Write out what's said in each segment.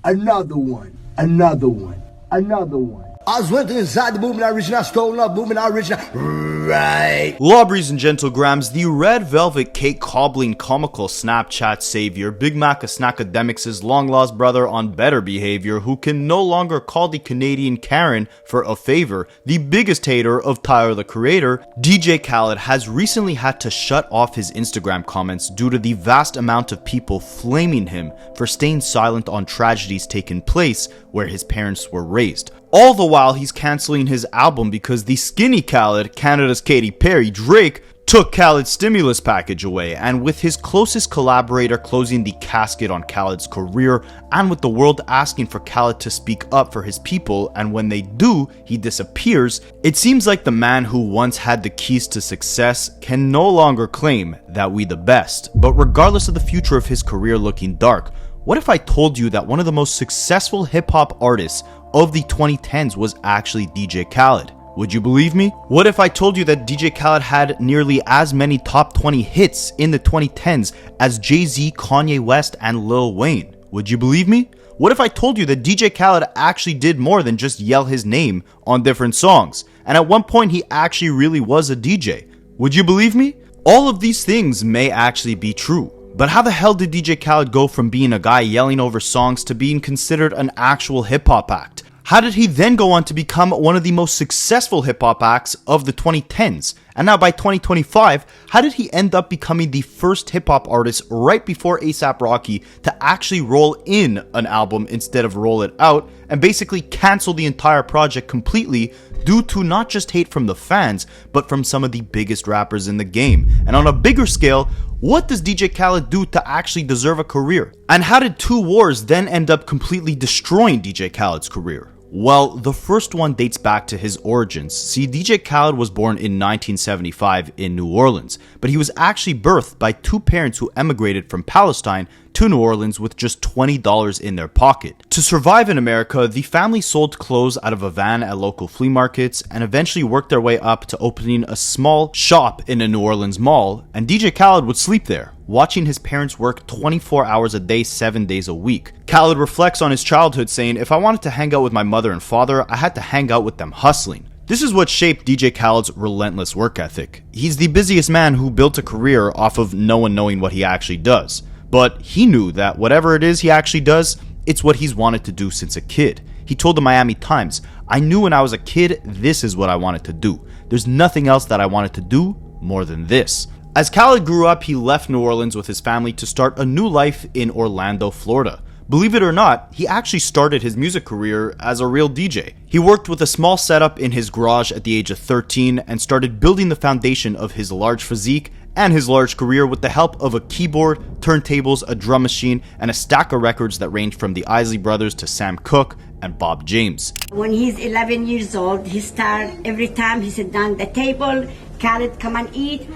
Another one. Another one. Another one. I was went inside the Boomin original, stolen up Boomin original. Right. Lobries and gentlegrams, the red velvet cake cobbling comical Snapchat savior, Big Mac Akademiks' long lost brother on better behavior, who can no longer call the Canadian Karen for a favor, the biggest hater of Tyler the Creator, DJ Khaled has recently had to shut off his Instagram comments due to the vast amount of people flaming him for staying silent on tragedies taking place where his parents were raised. All the while he's cancelling his album because the skinny Khaled, Canada's Katy Perry, Drake, took Khaled's stimulus package away, and with his closest collaborator closing the casket on Khaled's career, and with the world asking for Khaled to speak up for his people, and when they do, he disappears, it seems like the man who once had the keys to success can no longer claim that we the best. But regardless of the future of his career looking dark, what if I told you that one of the most successful hip-hop artists of the 2010s was actually DJ Khaled? Would you believe me? What if I told you that DJ Khaled had nearly as many top 20 hits in the 2010s as Jay-Z, Kanye West, and Lil Wayne? Would you believe me? What if I told you that DJ Khaled actually did more than just yell his name on different songs? And at one point he actually really was a DJ. Would you believe me? All of these things may actually be true. But how the hell did DJ Khaled go from being a guy yelling over songs to being considered an actual hip-hop act? How did he then go on to become one of the most successful hip-hop acts of the 2010s? And now by 2025, how did he end up becoming the first hip-hop artist right before A$AP Rocky to actually roll in an album instead of roll it out, and basically cancel the entire project completely due to not just hate from the fans, but from some of the biggest rappers in the game? And on a bigger scale, what does DJ Khaled do to actually deserve a career? And how did two wars then end up completely destroying DJ Khaled's career? Well, the first one dates back to his origins. See, DJ Khaled was born in 1975 in New Orleans, but he was actually birthed by two parents who emigrated from Palestine to New Orleans with just $20 in their pocket. To survive in America, the family sold clothes out of a van at local flea markets and eventually worked their way up to opening a small shop in a New Orleans mall, and DJ Khaled would sleep there, watching his parents work 24 hours a day, 7 days a week. Khaled reflects on his childhood saying, "If I wanted to hang out with my mother and father, I had to hang out with them hustling." This is what shaped DJ Khaled's relentless work ethic. He's the busiest man who built a career off of no one knowing what he actually does. But he knew that whatever it is he actually does, it's what he's wanted to do since a kid. He told the Miami Times, "I knew when I was a kid, this is what I wanted to do. There's nothing else that I wanted to do more than this." As Khaled grew up, he left New Orleans with his family to start a new life in Orlando, Florida. Believe it or not, he actually started his music career as a real DJ. He worked with a small setup in his garage at the age of 13 and started building the foundation of his large physique and his large career with the help of a keyboard, turntables, a drum machine, and a stack of records that ranged from the Isley Brothers to Sam Cooke and Bob James. When he's 11 years old, he started every time he sit down at the table, Khaled, come and eat.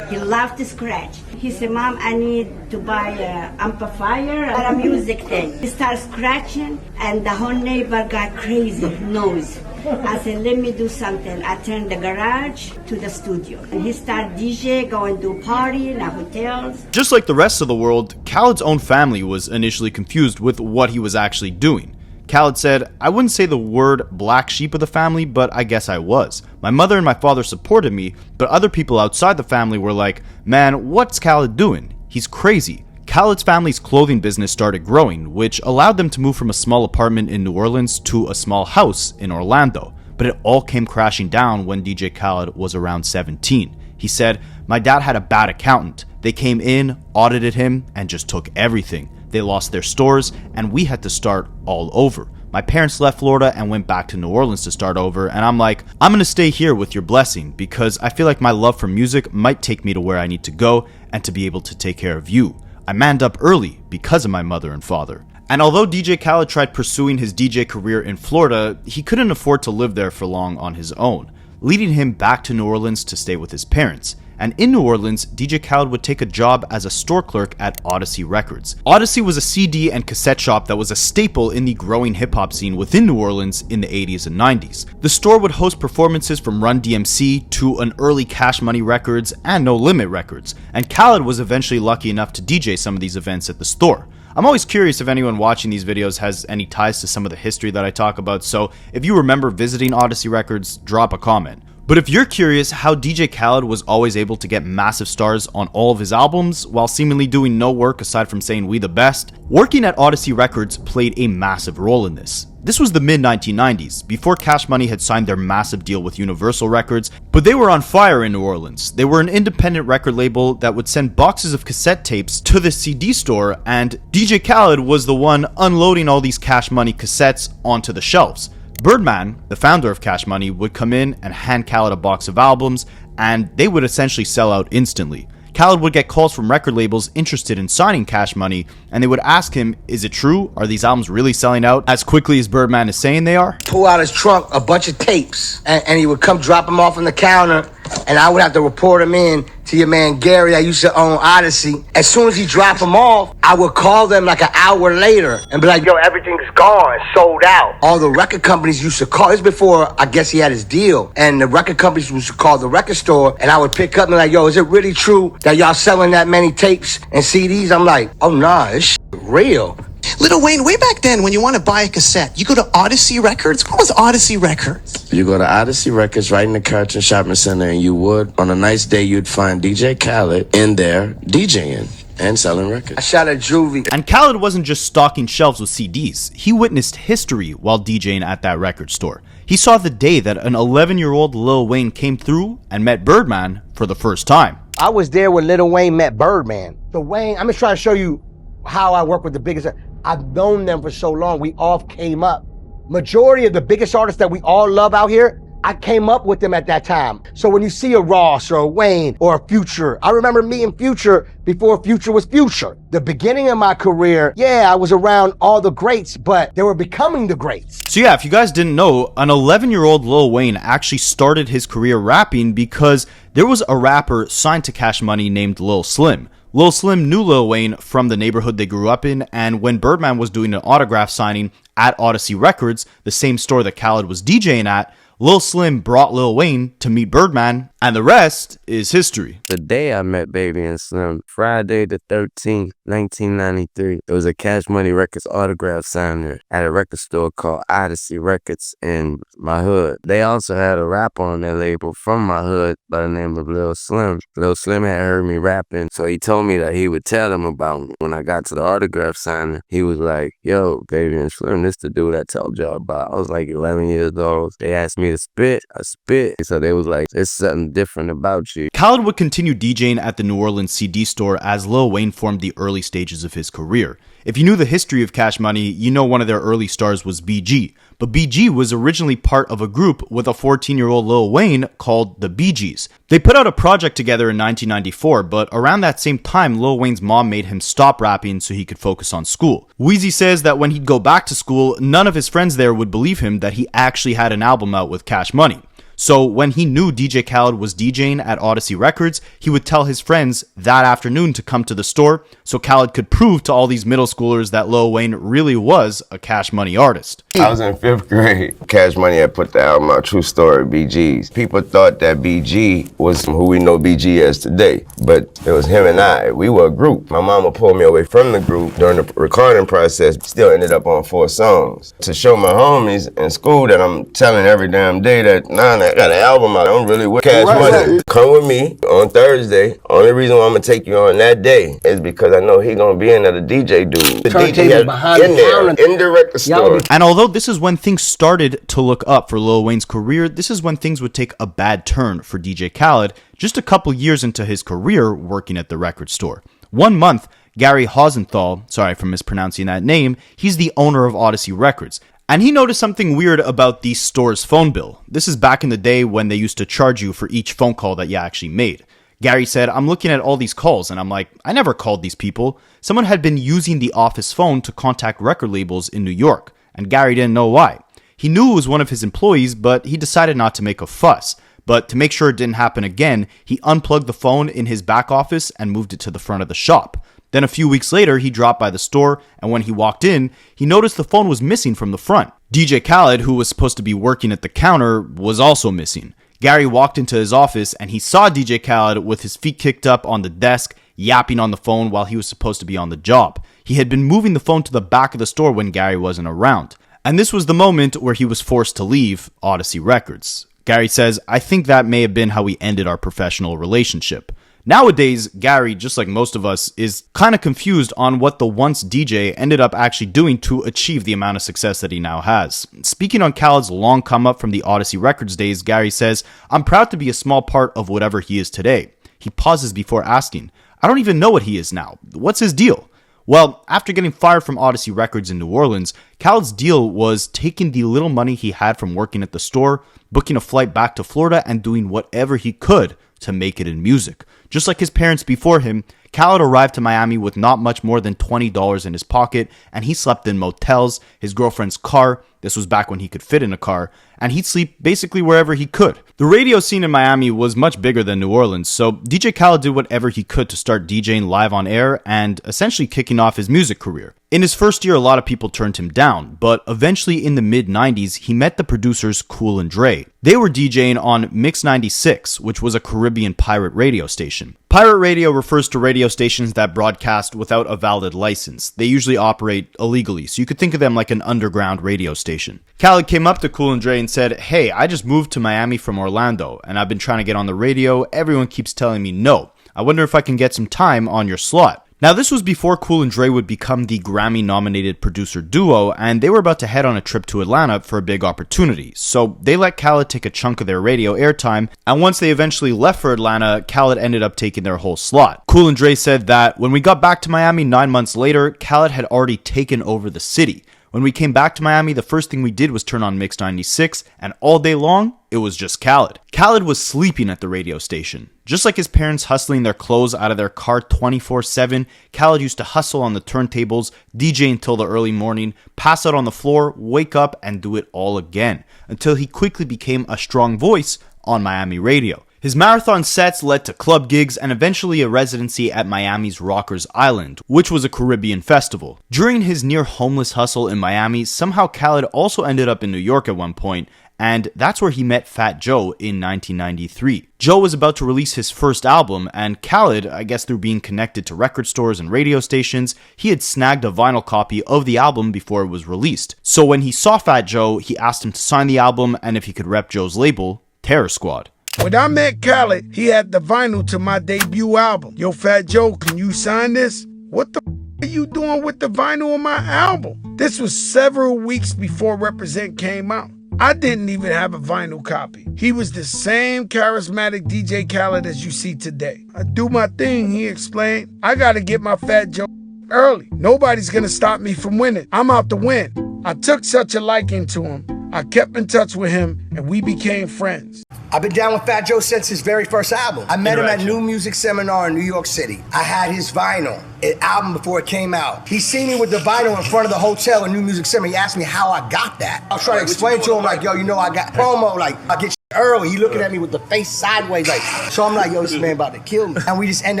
He loved to scratch. He said, "Mom, I need to buy an amplifier or a music thing." He started scratching and the whole neighbor got crazy, noise. I said, "Let me do something." I turned the garage to the studio. And he started DJ, going to party in hotels. Just like the rest of the world, Khaled's own family was initially confused with what he was actually doing. Khaled said, "I wouldn't say the word black sheep of the family, but I guess I was. My mother and my father supported me, but other people outside the family were like, man, what's Khaled doing? He's crazy." Khaled's family's clothing business started growing, which allowed them to move from a small apartment in New Orleans to a small house in Orlando. But it all came crashing down when DJ Khaled was around 17. He said, "My dad had a bad accountant. They came in, audited him, and just took everything. They lost their stores, and we had to start all over. My parents left Florida and went back to New Orleans to start over, and I'm like, I'm gonna stay here with your blessing because I feel like my love for music might take me to where I need to go and to be able to take care of you. I manned up early because of my mother and father." And although DJ Khaled tried pursuing his DJ career in Florida, he couldn't afford to live there for long on his own, leading him back to New Orleans to stay with his parents. And in New Orleans, DJ Khaled would take a job as a store clerk at Odyssey Records. Odyssey was a CD and cassette shop that was a staple in the growing hip-hop scene within New Orleans in the 80s and 90s. The store would host performances from Run DMC to an early Cash Money Records and No Limit Records, and Khaled was eventually lucky enough to DJ some of these events at the store. I'm always curious if anyone watching these videos has any ties to some of the history that I talk about, so if you remember visiting Odyssey Records, drop a comment. But if you're curious how DJ Khaled was always able to get massive stars on all of his albums while seemingly doing no work aside from saying "we the best," working at Odyssey Records played a massive role in this. This was the mid-1990s, before Cash Money had signed their massive deal with Universal Records, but they were on fire in New Orleans. They were an independent record label that would send boxes of cassette tapes to the CD store, and DJ Khaled was the one unloading all these Cash Money cassettes onto the shelves. Birdman, the founder of Cash Money, would come in and hand Khaled a box of albums, and they would essentially sell out instantly. Khaled would get calls from record labels interested in signing Cash Money, and they would ask him, is it true? Are these albums really selling out as quickly as Birdman is saying they are? Pull out his trunk a bunch of tapes, and he would come drop them off on the counter, and I would have to report them in to your man Gary. I used to own Odyssey. As soon as he dropped them off, I would call them like an hour later and be like, yo, everything's gone, sold out. All the record companies used to call. This before, I guess, he had his deal. And the record companies used to call the record store, and I would pick up and be like, yo, is it really true that y'all selling that many tapes and CDs? I'm like, oh, nah, this shit real. Lil Wayne, way back then, when you want to buy a cassette, you go to Odyssey Records. What was Odyssey Records? You go to Odyssey Records right in the Carti Shopping Center, and you would, on a nice day, you'd find DJ Khaled in there DJing and selling records. I shot at Juvie. And Khaled wasn't just stocking shelves with CDs. He witnessed history while DJing at that record store. He saw the day that an 11-year-old Lil Wayne came through and met Birdman for the first time. I was there when Lil Wayne met Birdman. The Wayne, I'm just trying to show you how I work with the biggest. I've known them for so long. We all came up. Majority of the biggest artists that we all love out here, I came up with them at that time. So when you see a Ross or a Wayne or a Future, I remember meeting Future before Future was Future. The beginning of my career, yeah, I was around all the greats, but they were becoming the greats. So yeah, if you guys didn't know, an 11-year-old Lil Wayne actually started his career rapping because there was a rapper signed to Cash Money named Lil Slim. Lil Slim knew Lil Wayne from the neighborhood they grew up in, and when Birdman was doing an autograph signing at Odyssey Records, the same store that Khaled was DJing at, Lil Slim brought Lil Wayne to meet Birdman, and the rest is history. The day I met Baby and Slim, Friday the 13th, 1993, it was a Cash Money Records autograph signer at a record store called Odyssey Records in my hood. They also had a rapper on their label from my hood by the name of Lil Slim. Lil Slim had heard me rapping, so he told me that he would tell them about me. When I got to the autograph signing, he was like, yo, Baby and Slim, this the dude I told y'all about. I was like 11 years old. They asked me to spit, I spit. So they was like, there's something different about you. Khaled would continue DJing at the New Orleans CD store as Lil Wayne formed the early stages of his career. If you knew the history of Cash Money, you know one of their early stars was BG. But BG was originally part of a group with a 14-year-old Lil Wayne called the Bee Gees. They put out a project together in 1994, but around that same time, Lil Wayne's mom made him stop rapping so he could focus on school. Weezy says that when he'd go back to school, none of his friends there would believe him that he actually had an album out with Cash Money. So when he knew DJ Khaled was DJing at Odyssey Records, he would tell his friends that afternoon to come to the store so Khaled could prove to all these middle schoolers that Lil Wayne really was a Cash Money artist. I was in 5th grade. Cash Money had put the album out, True Story, BG's. People thought that BG was who we know BG as today, but it was him and I. We were a group. My mama pulled me away from the group during the recording process, still ended up on 4 songs. To show my homies in school that I'm telling every damn day that, I got an album out. I'm really with Cash Money. Come with me on Thursday. Only reason why I'm gonna take you on that day is because I know he gonna be in there, the DJ dude. The DJ behind in there, in the record store. And although this is when things started to look up for Lil Wayne's career, this is when things would take a bad turn for DJ Khaled just a couple years into his career working at the record store. 1 month, Gary Hausenthal, sorry for mispronouncing that name, he's the owner of Odyssey Records. And he noticed something weird about the store's phone bill. This is back in the day when they used to charge you for each phone call that you actually made. Gary said, I'm looking at all these calls and I'm like, I never called these people. Someone had been using the office phone to contact record labels in New York, and Gary didn't know why. He knew it was one of his employees, but he decided not to make a fuss. But to make sure it didn't happen again, he unplugged the phone in his back office and moved it to the front of the shop. Then a few weeks later, he dropped by the store, and when he walked in, he noticed the phone was missing from the front. DJ Khaled, who was supposed to be working at the counter, was also missing. Gary walked into his office, and he saw DJ Khaled with his feet kicked up on the desk, yapping on the phone while he was supposed to be on the job. He had been moving the phone to the back of the store when Gary wasn't around. And this was the moment where he was forced to leave Odyssey Records. Gary says, "I think that may have been how we ended our professional relationship." Nowadays, Gary, just like most of us, is kind of confused on what the once DJ ended up actually doing to achieve the amount of success that he now has. Speaking on Khaled's long come up from the Odyssey Records days, Gary says, "I'm proud to be a small part of whatever he is today." He pauses before asking, "I don't even know what he is now. What's his deal?" Well, after getting fired from Odyssey Records in New Orleans, Khaled's deal was taking the little money he had from working at the store, booking a flight back to Florida, and doing whatever he could to make it in music. Just like his parents before him, Khaled arrived to Miami with not much more than $20 in his pocket, and he slept in motels, his girlfriend's car, this was back when he could fit in a car, and he'd sleep basically wherever he could. The radio scene in Miami was much bigger than New Orleans, so DJ Khaled did whatever he could to start DJing live on air and essentially kicking off his music career. In his first year, a lot of people turned him down, but eventually in the mid-90s, he met the producers Cool and Dre. They were DJing on Mix 96, which was a Caribbean pirate radio station. Pirate radio refers to radio stations that broadcast without a valid license. They usually operate illegally, so you could think of them like an underground radio station. Khaled came up to Cool and Dre and said, "Hey, I just moved to Miami from Orlando, and I've been trying to get on the radio. Everyone keeps telling me no. I wonder if I can get some time on your slot." Now, this was before Cool and Dre would become the Grammy-nominated producer duo, and they were about to head on a trip to Atlanta for a big opportunity. So they let Khaled take a chunk of their radio airtime, and once they eventually left for Atlanta, Khaled ended up taking their whole slot. Cool and Dre said that when we got back to Miami 9 months later, Khaled had already taken over the city. When we came back to Miami, the first thing we did was turn on Mix 96, and all day long, it was just Khaled. Khaled was sleeping at the radio station. Just like his parents hustling their clothes out of their car 24/7, Khaled used to hustle on the turntables, DJ until the early morning, pass out on the floor, wake up, and do it all again, until he quickly became a strong voice on Miami radio. His marathon sets led to club gigs and eventually a residency at Miami's Rockers Island, which was a Caribbean festival. During his near homeless hustle in Miami, somehow Khaled also ended up in New York at one point, and that's where he met Fat Joe in 1993. Joe was about to release his first album, and Khaled, I guess through being connected to record stores and radio stations, he had snagged a vinyl copy of the album before it was released. So when he saw Fat Joe, he asked him to sign the album and if he could rep Joe's label, Terror Squad. When I met Khaled, he had the vinyl to my debut album. "Yo, Fat Joe, can you sign this?" "What the are you doing with the vinyl on my album?" This was several weeks before Represent came out. I didn't even have a vinyl copy. He was the same charismatic DJ Khaled as you see today. "I do my thing," he explained. "I gotta get my Fat Joe early. Nobody's gonna stop me from winning. I'm out to win." I took such a liking to him. I kept in touch with him, and we became friends. I've been down with Fat Joe since his very first album. I met him at New Music Seminar in New York City. I had his vinyl, an album before it came out. He seen me with the vinyl in front of the hotel in New Music Seminar. He asked me how I got that. I was trying to explain to him, like, yo, you know, I got promo, like, I get early. He looking at me with the face sideways, like, so I'm like, yo, this man about to kill me. And we just end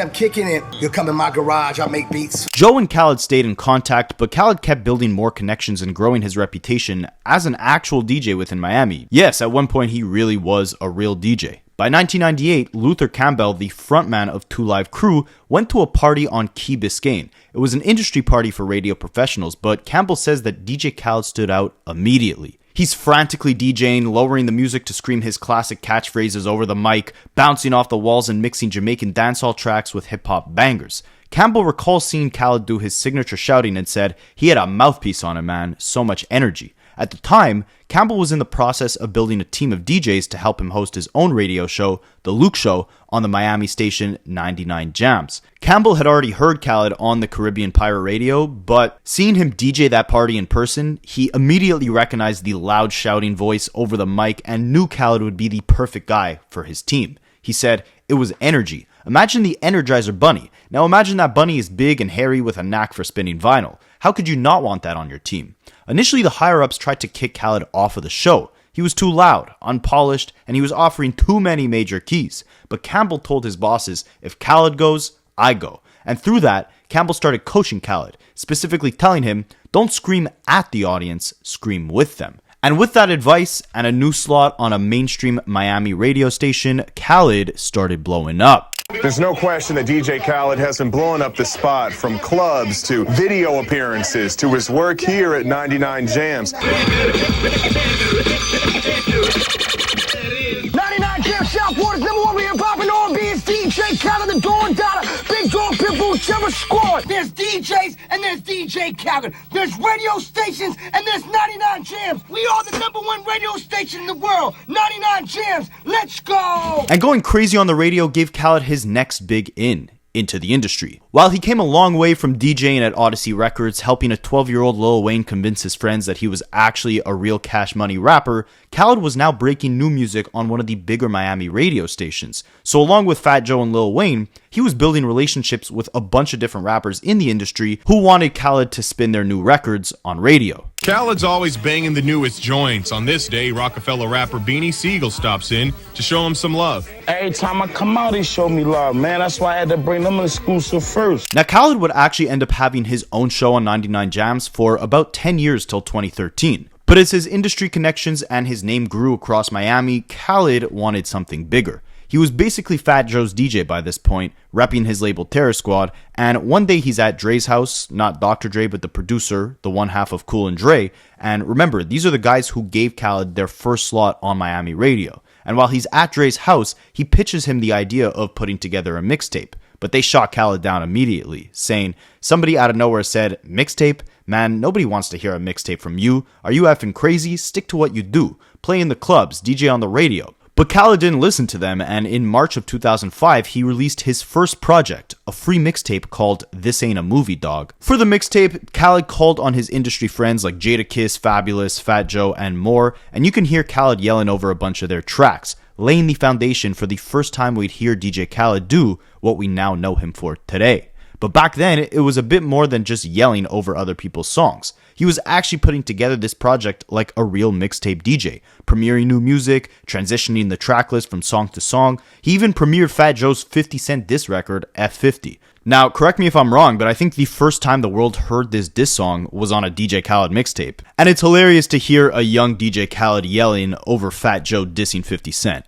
up kicking it. You'll come in my garage, I'll make beats. Joe and Khaled stayed in contact, but Khaled kept building more connections and growing his reputation as an actual DJ within Miami. Yes, at one point he really was a real DJ. By 1998, Luther Campbell, the frontman of Two Live Crew, went to a party on Key Biscayne. It was an industry party for radio professionals, but Campbell says that DJ Khaled stood out immediately. He's frantically DJing, lowering the music to scream his classic catchphrases over the mic, bouncing off the walls and mixing Jamaican dancehall tracks with hip-hop bangers. Campbell recalls seeing Khaled do his signature shouting and said, "He had a mouthpiece on him, man, so much energy." At the time, Campbell was in the process of building a team of DJs to help him host his own radio show, The Luke Show, on the Miami station 99 Jams. Campbell had already heard Khaled on the Caribbean Pirate Radio, but seeing him DJ that party in person, he immediately recognized the loud shouting voice over the mic and knew Khaled would be the perfect guy for his team. He said, "It was energy. Imagine the Energizer Bunny. Now imagine that bunny is big and hairy with a knack for spinning vinyl. How could you not want that on your team?" Initially, the higher-ups tried to kick Khaled off of the show. He was too loud, unpolished, and he was offering too many major keys. But Campbell told his bosses, "If Khaled goes, I go." And through that, Campbell started coaching Khaled, specifically telling him, "Don't scream at the audience, scream with them." And with that advice and a new slot on a mainstream Miami radio station, Khaled started blowing up. There's no question that DJ Khaled has been blowing up the spot, from clubs to video appearances to his work here at 99 Jams. 99 Jams, South Waters, #1 we hip hop and R&B. It's DJ Khaled, the Dawn Dada, Big Dog Pitbull, Terror Squad. There's DJs and there's DJ Khaled. There's radio stations and there's 99 Jams. We are the #1 radio station in the world. 99 Jams. Let's go. And going crazy on the radio gave Khaled his next big into the industry. While he came a long way from DJing at Odyssey Records, helping a 12-year-old Lil Wayne convince his friends that he was actually a real cash money rapper, Khaled was now breaking new music on one of the bigger Miami radio stations. So along with Fat Joe and Lil Wayne, he was building relationships with a bunch of different rappers in the industry who wanted Khaled to spin their new records on radio. Khaled's always banging the newest joints. On this day, Rockefeller rapper Beanie Siegel stops in to show him some love. Every time I come out, they show me love, man. That's why I had to bring them an exclusive first. Now, Khaled would actually end up having his own show on 99 Jams for about 10 years till 2013. But as his industry connections and his name grew across Miami, Khaled wanted something bigger. He was basically Fat Joe's DJ by this point, repping his label Terror Squad, and one day he's at Dre's house, not Dr. Dre, but the producer, the one half of Cool and Dre, and remember, these are the guys who gave Khaled their first slot on Miami radio. And while he's at Dre's house, he pitches him the idea of putting together a mixtape, but they shot Khaled down immediately, saying, somebody out of nowhere said, mixtape? Man, nobody wants to hear a mixtape from you. Are you effing crazy? Stick to what you do. Play in the clubs, DJ on the radio. But Khaled didn't listen to them, and in March of 2005, he released his first project, a free mixtape called This Ain't a Movie, Dog. For the mixtape, Khaled called on his industry friends like Jadakiss, Fabulous, Fat Joe, and more, and you can hear Khaled yelling over a bunch of their tracks, laying the foundation for the first time we'd hear DJ Khaled do what we now know him for today. But back then, it was a bit more than just yelling over other people's songs. He was actually putting together this project like a real mixtape DJ, premiering new music, transitioning the tracklist from song to song. He even premiered Fat Joe's 50 Cent diss record, F50. Now, correct me if I'm wrong, but I think the first time the world heard this diss song was on a DJ Khaled mixtape. And it's hilarious to hear a young DJ Khaled yelling over Fat Joe dissing 50 Cent.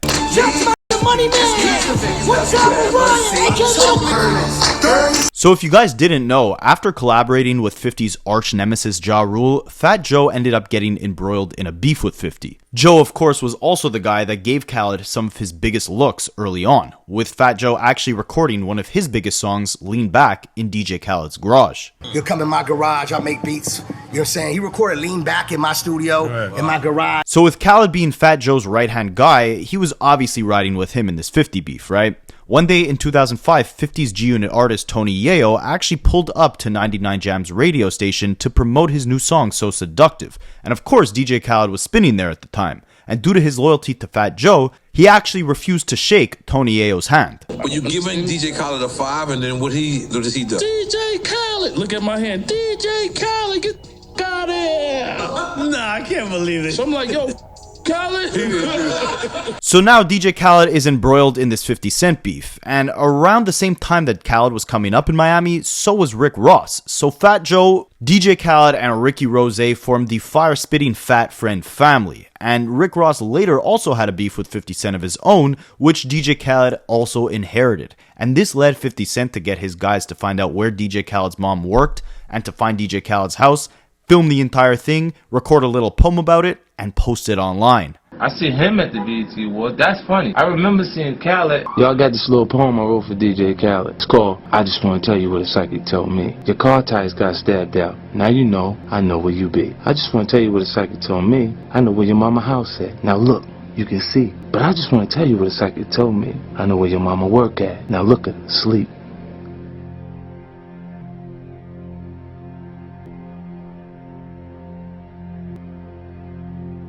So if you guys didn't know, after collaborating with 50's arch nemesis Ja Rule, Fat Joe ended up getting embroiled in a beef with 50. Joe, of course, was also the guy that gave Khaled some of his biggest looks early on, with Fat Joe actually recording one of his biggest songs, Lean Back, in DJ Khaled's garage. You'll come in my garage, I'll make beats. You know what I'm saying? He recorded Lean Back in my studio, in my garage. So with Khaled being Fat Joe's right-hand guy, he was obviously riding with him in this 50 beef, right? One day in 2005, 50's G-Unit artist Tony Yayo actually pulled up to 99 Jam's radio station to promote his new song, So Seductive. And of course, DJ Khaled was spinning there at the time. And due to his loyalty to Fat Joe, he actually refused to shake Tony Yayo's hand. Well, you giving DJ Khaled a 5, and then what does he do? DJ Khaled, look at my hand. DJ Khaled, get out of here. Nah, I can't believe this. So I'm like, yo, Khaled. So now DJ Khaled is embroiled in this 50 Cent beef, and around the same time that Khaled was coming up in Miami, so was Rick Ross. So Fat Joe, DJ Khaled, and Ricky Rose formed the fire-spitting Fat Friend family, and Rick Ross later also had a beef with 50 Cent of his own, which DJ Khaled also inherited. And this led 50 Cent to get his guys to find out where DJ Khaled's mom worked, and to find DJ Khaled's house, film the entire thing, record a little poem about it, and post it online. I see him at the BET Awards. That's funny. I remember seeing Khaled. Y'all got this little poem I wrote for DJ Khaled. It's called I Just Want to Tell You What a Psychic Told Me. Your car tires got stabbed out. Now you know, I know where you be. I just want to tell you what a psychic told me. I know where your mama house at. Now look, you can see. But I just want to tell you what a psychic told me. I know where your mama work at. Now look at her, sleep.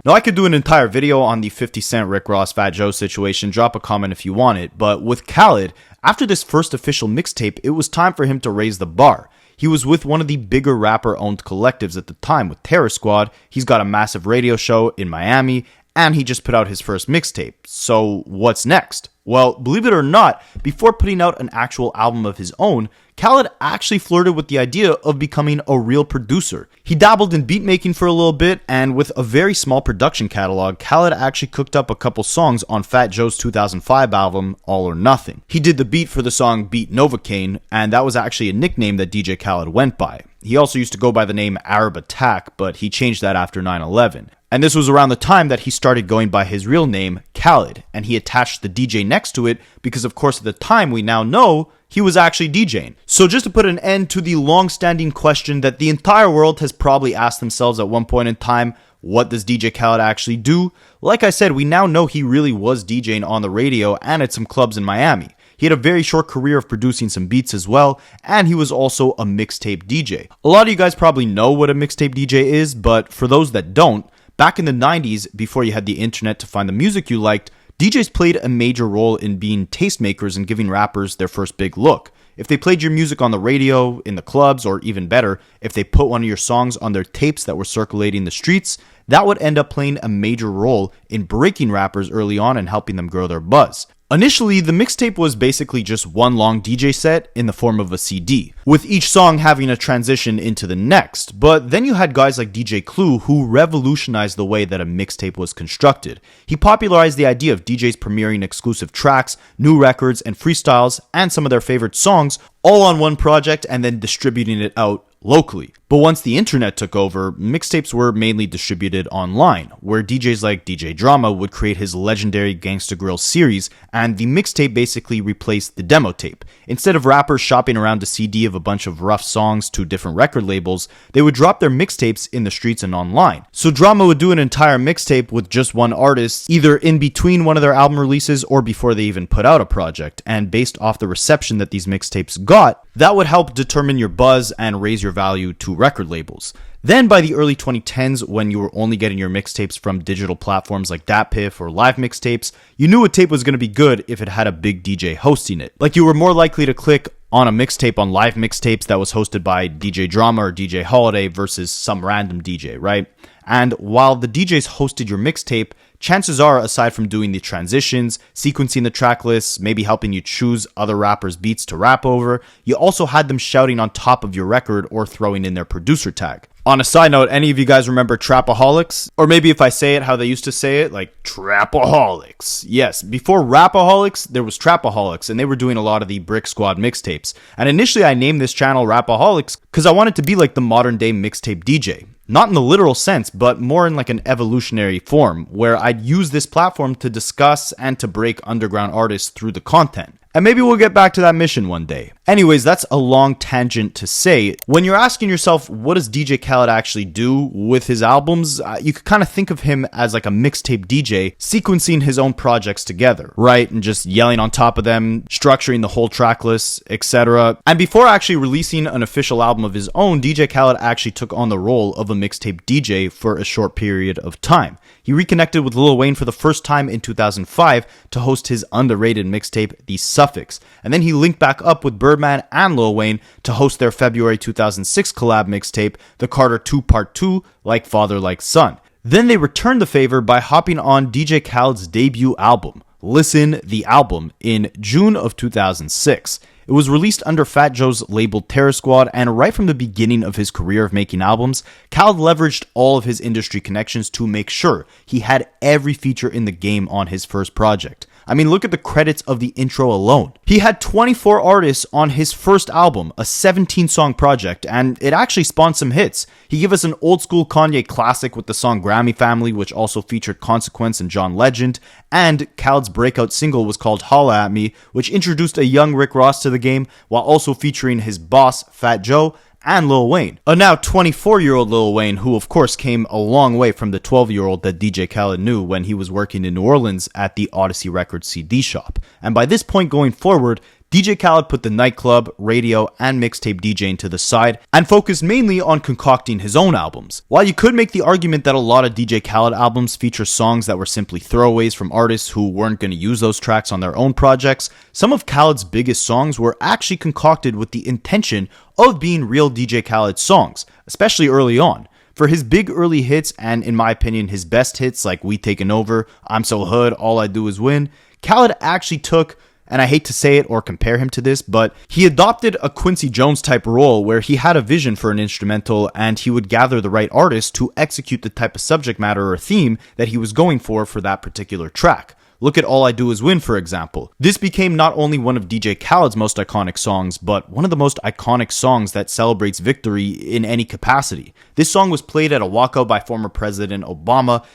Now, I could do an entire video on the 50 Cent, Rick Ross, Fat Joe situation. Drop a comment if you want it. But with Khaled, after this first official mixtape, it was time for him to raise the bar. He was with one of the bigger rapper-owned collectives at the time with Terror Squad. He's got a massive radio show in Miami, and he just put out his first mixtape. So what's next? Well, believe it or not, before putting out an actual album of his own, Khaled actually flirted with the idea of becoming a real producer. He dabbled in beat making for a little bit, and with a very small production catalog, Khaled actually cooked up a couple songs on Fat Joe's 2005 album, All or Nothing. He did the beat for the song Beat Novocaine, and that was actually a nickname that DJ Khaled went by. He also used to go by the name Arab Attack, but he changed that after 9/11. And this was around the time that he started going by his real name, Khaled, and he attached the DJ next to it because, of course, at the time we now know he was actually DJing. So just to put an end to the long-standing question that the entire world has probably asked themselves at one point in time, what does DJ Khaled actually do? Like I said, we now know he really was DJing on the radio and at some clubs in Miami. He had a very short career of producing some beats as well, and he was also a mixtape DJ. A lot of you guys probably know what a mixtape DJ is, but for those that don't, back in the 90s, before you had the internet to find the music you liked, DJs played a major role in being tastemakers and giving rappers their first big look. If they played your music on the radio, in the clubs, or even better, if they put one of your songs on their tapes that were circulating the streets, that would end up playing a major role in breaking rappers early on and helping them grow their buzz. Initially, the mixtape was basically just one long DJ set in the form of a CD, with each song having a transition into the next, but then you had guys like DJ Clue who revolutionized the way that a mixtape was constructed. He popularized the idea of DJs premiering exclusive tracks, new records, and freestyles, and some of their favorite songs, all on one project and then distributing it out locally. But once the internet took over, mixtapes were mainly distributed online, where DJs like DJ Drama would create his legendary Gangsta Grill series, and the mixtape basically replaced the demo tape. Instead of rappers shopping around a CD of a bunch of rough songs to different record labels, they would drop their mixtapes in the streets and online. So Drama would do an entire mixtape with just one artist, either in between one of their album releases or before they even put out a project, and based off the reception that these mixtapes got, that would help determine your buzz and raise your value to record labels. Then by the early 2010s, when you were only getting your mixtapes from digital platforms like DatPiff or Live Mixtapes, you knew a tape was going to be good if it had a big DJ hosting it. Like, you were more likely to click on a mixtape on Live Mixtapes that was hosted by DJ Drama or DJ Holiday versus some random DJ, right? And while the DJs hosted your mixtape, chances are, aside from doing the transitions, sequencing the track lists, maybe helping you choose other rappers' beats to rap over, you also had them shouting on top of your record or throwing in their producer tag. On a side note, any of you guys remember Trapaholics? Or maybe if I say it how they used to say it, like Trapaholics. Yes, before Rapaholics, there was Trapaholics, and they were doing a lot of the Brick Squad mixtapes. And initially I named this channel Rapaholics because I wanted to be like the modern day mixtape DJ. Not in the literal sense, but more in like an evolutionary form, where I'd use this platform to discuss and to break underground artists through the content. And maybe we'll get back to that mission one day. Anyways, that's a long tangent to say. When you're asking yourself, what does DJ Khaled actually do with his albums? You could kind of think of him as like a mixtape DJ, sequencing his own projects together, right? And just yelling on top of them, structuring the whole track list, etc. And before actually releasing an official album of his own, DJ Khaled actually took on the role of a mixtape DJ for a short period of time. He reconnected with Lil Wayne for the first time in 2005 to host his underrated mixtape, The Suffix. And then he linked back up with Birdman and Lil Wayne to host their February 2006 collab mixtape, The Carter 2 Part 2, Like Father Like Son. Then they returned the favor by hopping on DJ Khaled's debut album, Listen the Album, in June of 2006. It was released under Fat Joe's label Terror Squad, and right from the beginning of his career of making albums, Khaled leveraged all of his industry connections to make sure he had every feature in the game on his first project. I mean, look at the credits of the intro alone. He had 24 artists on his first album, a 17-song project, and it actually spawned some hits. He gave us an old-school Kanye classic with the song Grammy Family, which also featured Consequence and John Legend, and Khaled's breakout single was called Holla At Me, which introduced a young Rick Ross to the game, while also featuring his boss, Fat Joe, and Lil Wayne. A now 24-year-old Lil Wayne, who of course came a long way from the 12-year-old that DJ Khaled knew when he was working in New Orleans at the Odyssey Records CD shop. And by this point going forward, DJ Khaled put the nightclub, radio, and mixtape DJing to the side and focused mainly on concocting his own albums. While you could make the argument that a lot of DJ Khaled albums feature songs that were simply throwaways from artists who weren't going to use those tracks on their own projects, some of Khaled's biggest songs were actually concocted with the intention of being real DJ Khaled songs, especially early on. For his big early hits, and in my opinion his best hits like We Taken Over, I'm So Hood, All I Do Is Win, Khaled actually took, and I hate to say it or compare him to this, but he adopted a Quincy Jones type role where he had a vision for an instrumental and he would gather the right artists to execute the type of subject matter or theme that he was going for that particular track. Look at All I Do Is Win, for example. This became not only one of DJ Khaled's most iconic songs, but one of the most iconic songs that celebrates victory in any capacity. This song was played at a walkout by former President Obama.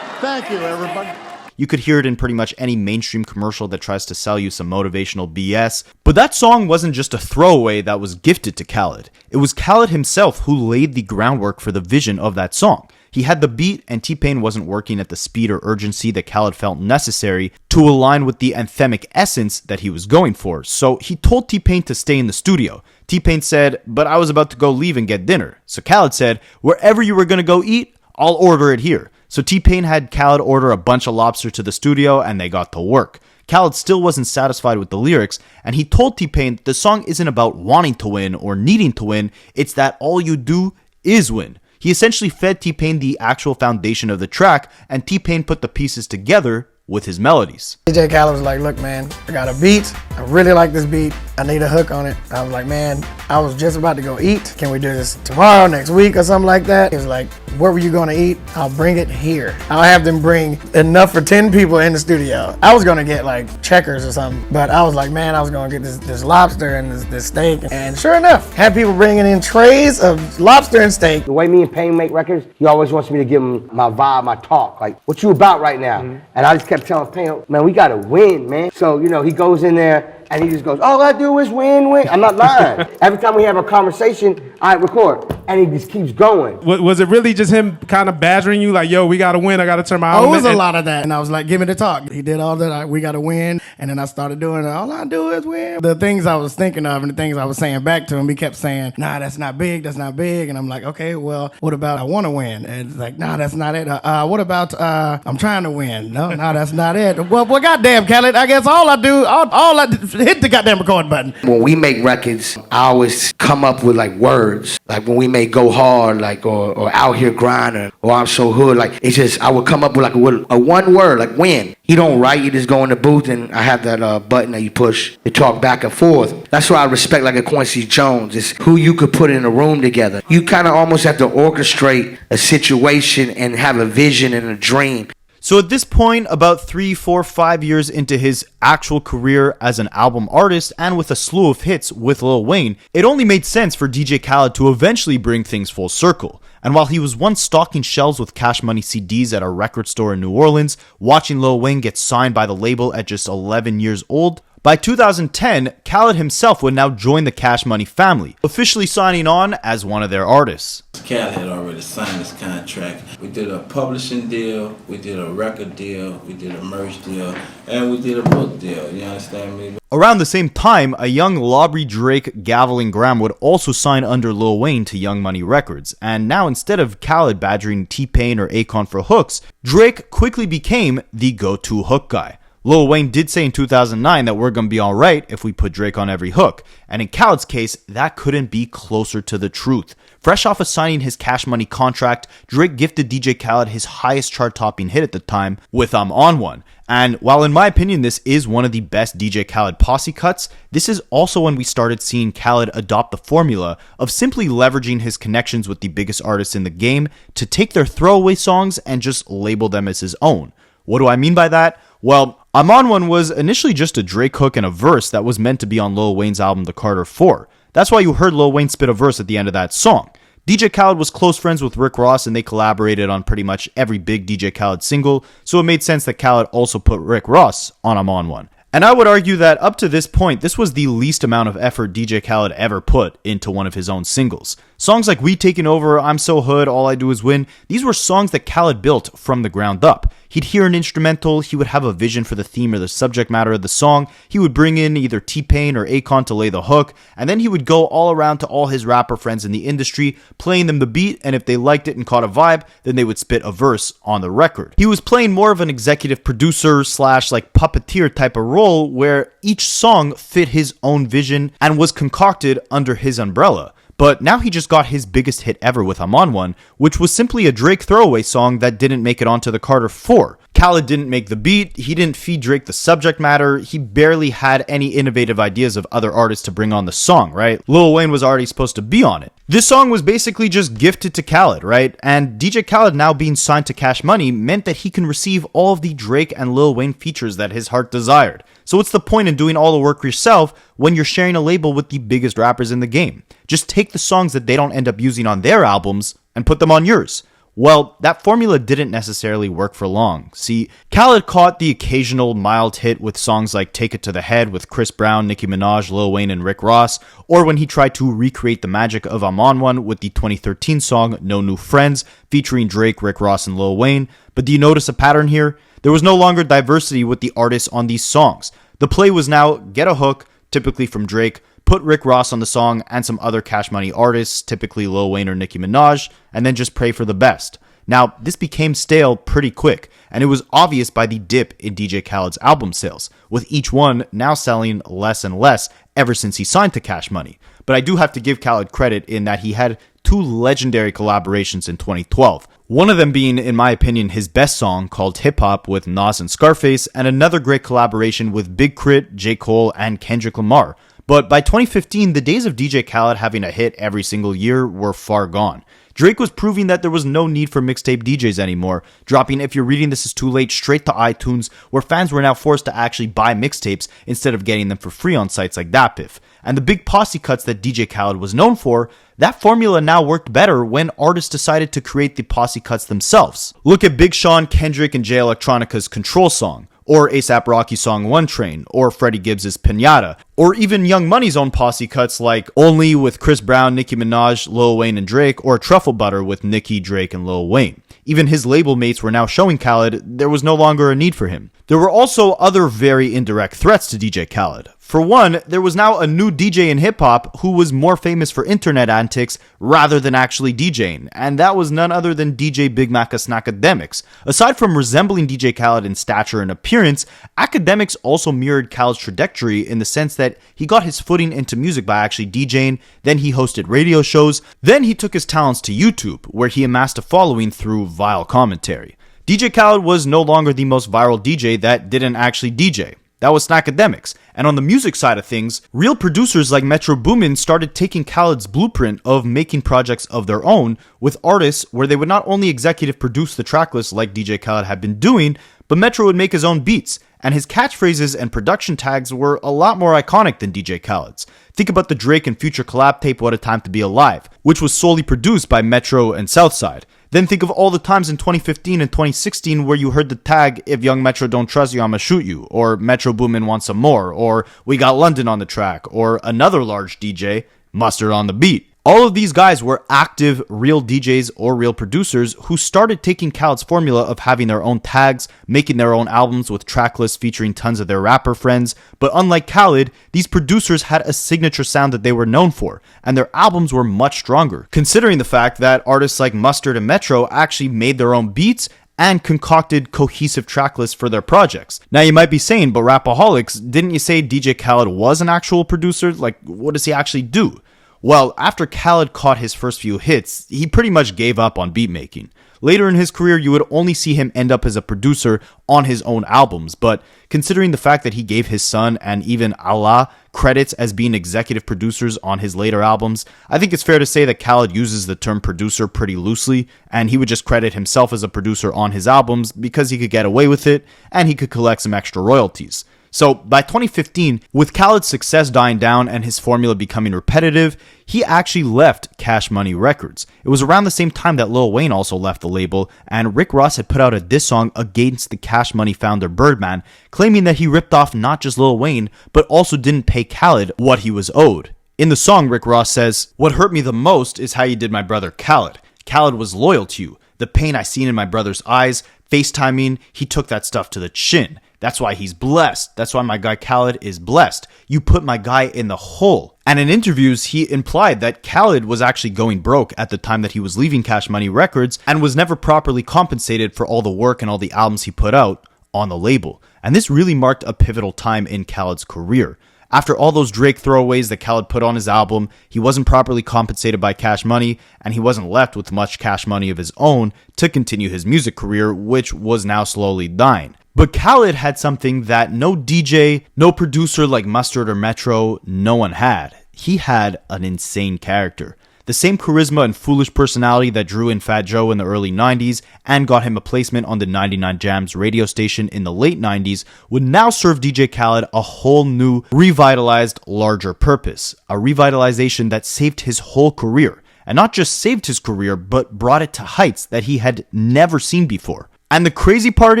Thank you, everybody. You could hear it in pretty much any mainstream commercial that tries to sell you some motivational BS. But that song wasn't just a throwaway that was gifted to Khaled. It was Khaled himself who laid the groundwork for the vision of that song. He had the beat, and T-Pain wasn't working at the speed or urgency that Khaled felt necessary to align with the anthemic essence that he was going for. So he told T-Pain to stay in the studio. T-Pain said, "But I was about to go leave and get dinner." So Khaled said, "Wherever you were going to go eat, I'll order it here." So T-Pain had Khaled order a bunch of lobster to the studio, and they got to work. Khaled still wasn't satisfied with the lyrics, and he told T-Pain the song isn't about wanting to win or needing to win, it's that all you do is win. He essentially fed T-Pain the actual foundation of the track, and T-Pain put the pieces together with his melodies. DJ Khaled was like, "Look, man, I got a beat. I really like this beat. I need a hook on it." I was like, "Man, I was just about to go eat. Can we do this tomorrow, next week, or something like that?" He was like, "Where were you going to eat? I'll bring it here. I'll have them bring enough for 10 people in the studio." I was going to get like checkers or something, but I was like, man, I was going to get this lobster and this steak. And sure enough, had people bringing in trays of lobster and steak. The way me and Payne make records, he always wants me to give him my vibe, my talk. Like, what you about right now? And I just kept telling Payne, man, we got to win, man. So, he goes in there and he just goes, all I do is win, win. I'm not lying. Every time we have a conversation, I record. And he just keeps going. Was it really just him kind of badgering you like, yo, we got to win, I got to turn my It was a lot of that. And I was like, give me the talk. He did all that, we got to win. And then I started doing, all I do is win. The things I was thinking of and the things I was saying back to him, he kept saying, nah, that's not big, that's not big. And I'm like, okay, well, what about I want to win? And it's like, nah, that's not it. What about I'm trying to win? No, that's not it. Well, goddamn, Khaled, I guess all I do, all I hit the goddamn record button. When we make records, I always come up with like words. Like when we make Go Hard, like or Out Here Grinding, or I'm So Hood, like it's just I would come up with like a one word, like win. You don't write, you just go in the booth and I have that button that you push to talk back and forth. That's why I respect like a Quincy Jones. It's who you could put in a room together. You kind of almost have to orchestrate a situation and have a vision and a dream. So at this point, about 3, 4, 5 years into his actual career as an album artist and with a slew of hits with Lil Wayne, it only made sense for DJ Khaled to eventually bring things full circle. And while he was once stocking shelves with Cash Money CDs at a record store in New Orleans, watching Lil Wayne get signed by the label at just 11 years old, by 2010, Khaled himself would now join the Cash Money family, officially signing on as one of their artists. Khaled had already signed his contract. We did a publishing deal, we did a record deal, we did a merch deal, and we did a book deal. You understand me? Around the same time, a young Aubrey Drake Gavilan Graham would also sign under Lil Wayne to Young Money Records, and now instead of Khaled badgering T-Pain or Akon for hooks, Drake quickly became the go-to hook guy. Lil Wayne did say in 2009 that we're gonna be alright if we put Drake on every hook, and in Khaled's case, that couldn't be closer to the truth. Fresh off of signing his Cash Money contract, Drake gifted DJ Khaled his highest chart-topping hit at the time with I'm On One. And while in my opinion this is one of the best DJ Khaled posse cuts, this is also when we started seeing Khaled adopt the formula of simply leveraging his connections with the biggest artists in the game to take their throwaway songs and just label them as his own. What do I mean by that? Well, I'm On One was initially just a Drake hook and a verse that was meant to be on Lil Wayne's album The Carter 4. That's why you heard Lil Wayne spit a verse at the end of that song. DJ Khaled was close friends with Rick Ross and they collaborated on pretty much every big DJ Khaled single, so it made sense that Khaled also put Rick Ross on I'm On One. And I would argue that up to this point, this was the least amount of effort DJ Khaled ever put into one of his own singles. Songs like We Taking Over, I'm So Hood, All I Do Is Win, these were songs that Khaled built from the ground up. He'd hear an instrumental, he would have a vision for the theme or the subject matter of the song, he would bring in either T-Pain or Akon to lay the hook, and then he would go all around to all his rapper friends in the industry, playing them the beat, and if they liked it and caught a vibe, then they would spit a verse on the record. He was playing more of an executive producer slash like puppeteer type of role where each song fit his own vision and was concocted under his umbrella. But now he just got his biggest hit ever with I'm On One, which was simply a Drake throwaway song that didn't make it onto the Carter 4. Khaled didn't make the beat, he didn't feed Drake the subject matter, he barely had any innovative ideas of other artists to bring on the song, right? Lil Wayne was already supposed to be on it. This song was basically just gifted to Khaled, right? And DJ Khaled now being signed to Cash Money meant that he can receive all of the Drake and Lil Wayne features that his heart desired. So what's the point in doing all the work yourself when you're sharing a label with the biggest rappers in the game? Just take the songs that they don't end up using on their albums and put them on yours. Well, that formula didn't necessarily work for long. See, Khaled caught the occasional mild hit with songs like Take It to the Head with Chris Brown, Nicki Minaj, Lil Wayne, and Rick Ross, or when he tried to recreate the magic of I'm On One with the 2013 song No New Friends featuring Drake, Rick Ross, and Lil Wayne. But do you notice a pattern here? There was no longer diversity with the artists on these songs. The play was now get a hook, typically from Drake, put Rick Ross on the song and some other Cash Money artists, typically Lil Wayne or Nicki Minaj, and then just pray for the best. Now, this became stale pretty quick, and it was obvious by the dip in DJ Khaled's album sales, with each one now selling less and less ever since he signed to Cash Money. But I do have to give Khaled credit in that he had two legendary collaborations in 2012. One of them being, in my opinion, his best song called Hip Hop with Nas and Scarface, and another great collaboration with Big Crit, J. Cole, and Kendrick Lamar. But by 2015, the days of DJ Khaled having a hit every single year were far gone. Drake was proving that there was no need for mixtape DJs anymore, dropping If You're Reading This Is Too Late straight to iTunes, where fans were now forced to actually buy mixtapes instead of getting them for free on sites like DatPiff. And the big posse cuts that DJ Khaled was known for, that formula now worked better when artists decided to create the posse cuts themselves. Look at Big Sean, Kendrick, and Jay Electronica's Control song, or A$AP Rocky's song One Train, or Freddie Gibbs' Pinata, or even Young Money's own posse cuts like Only with Chris Brown, Nicki Minaj, Lil Wayne, and Drake, or Truffle Butter with Nicki, Drake, and Lil Wayne. Even his label mates were now showing Khaled there was no longer a need for him. There were also other very indirect threats to DJ Khaled. For one, there was now a new DJ in hip-hop who was more famous for internet antics rather than actually DJing, and that was none other than DJ Big Mac's Akademiks. Aside from resembling DJ Khaled in stature and appearance, Akademiks also mirrored Khaled's trajectory in the sense that he got his footing into music by actually DJing, then he hosted radio shows, then he took his talents to YouTube, where he amassed a following through vile commentary. DJ Khaled was no longer the most viral DJ that didn't actually DJ. That was Akademiks. And on the music side of things, real producers like Metro Boomin started taking Khaled's blueprint of making projects of their own with artists where they would not only executive produce the tracklist like DJ Khaled had been doing, but Metro would make his own beats, and his catchphrases and production tags were a lot more iconic than DJ Khaled's. Think about the Drake and Future collab tape What a Time to Be Alive, which was solely produced by Metro and Southside. Then think of all the times in 2015 and 2016 where you heard the tag, if Young Metro don't trust you, I'ma shoot you, or Metro Boomin wants some more, or we got London on the track, or another large DJ, Mustard on the beat. All of these guys were active, real DJs or real producers who started taking Khaled's formula of having their own tags, making their own albums with track lists featuring tons of their rapper friends. But unlike Khaled, these producers had a signature sound that they were known for, and their albums were much stronger, considering the fact that artists like Mustard and Metro actually made their own beats and concocted cohesive track lists for their projects. Now you might be saying, but Rapaholics, didn't you say DJ Khaled was an actual producer? Like, what does he actually do? Well, after Khaled caught his first few hits, he pretty much gave up on beat making. Later in his career, you would only see him end up as a producer on his own albums, but considering the fact that he gave his son and even Allah credits as being executive producers on his later albums, I think it's fair to say that Khaled uses the term producer pretty loosely, and he would just credit himself as a producer on his albums because he could get away with it and he could collect some extra royalties. So by 2015, with Khaled's success dying down and his formula becoming repetitive, he actually left Cash Money Records. It was around the same time that Lil Wayne also left the label, and Rick Ross had put out a diss song against the Cash Money founder Birdman, claiming that he ripped off not just Lil Wayne, but also didn't pay Khaled what he was owed. In the song, Rick Ross says, "What hurt me the most is how you did my brother Khaled. Khaled was loyal to you. The pain I seen in my brother's eyes, FaceTiming, he took that stuff to the chin. That's why he's blessed. That's why my guy Khaled is blessed. You put my guy in the hole." And in interviews, he implied that Khaled was actually going broke at the time that he was leaving Cash Money Records and was never properly compensated for all the work and all the albums he put out on the label. And this really marked a pivotal time in Khaled's career. After all those Drake throwaways that Khaled put on his album, he wasn't properly compensated by Cash Money, and he wasn't left with much cash money of his own to continue his music career, which was now slowly dying. But Khaled had something that no DJ, no producer like Mustard or Metro, no one had. He had an insane character. The same charisma and foolish personality that drew in Fat Joe in the early 90s and got him a placement on the 99 Jams radio station in the late 90s would now serve DJ Khaled a whole new, revitalized, larger purpose. A revitalization that saved his whole career. And not just saved his career, but brought it to heights that he had never seen before. And the crazy part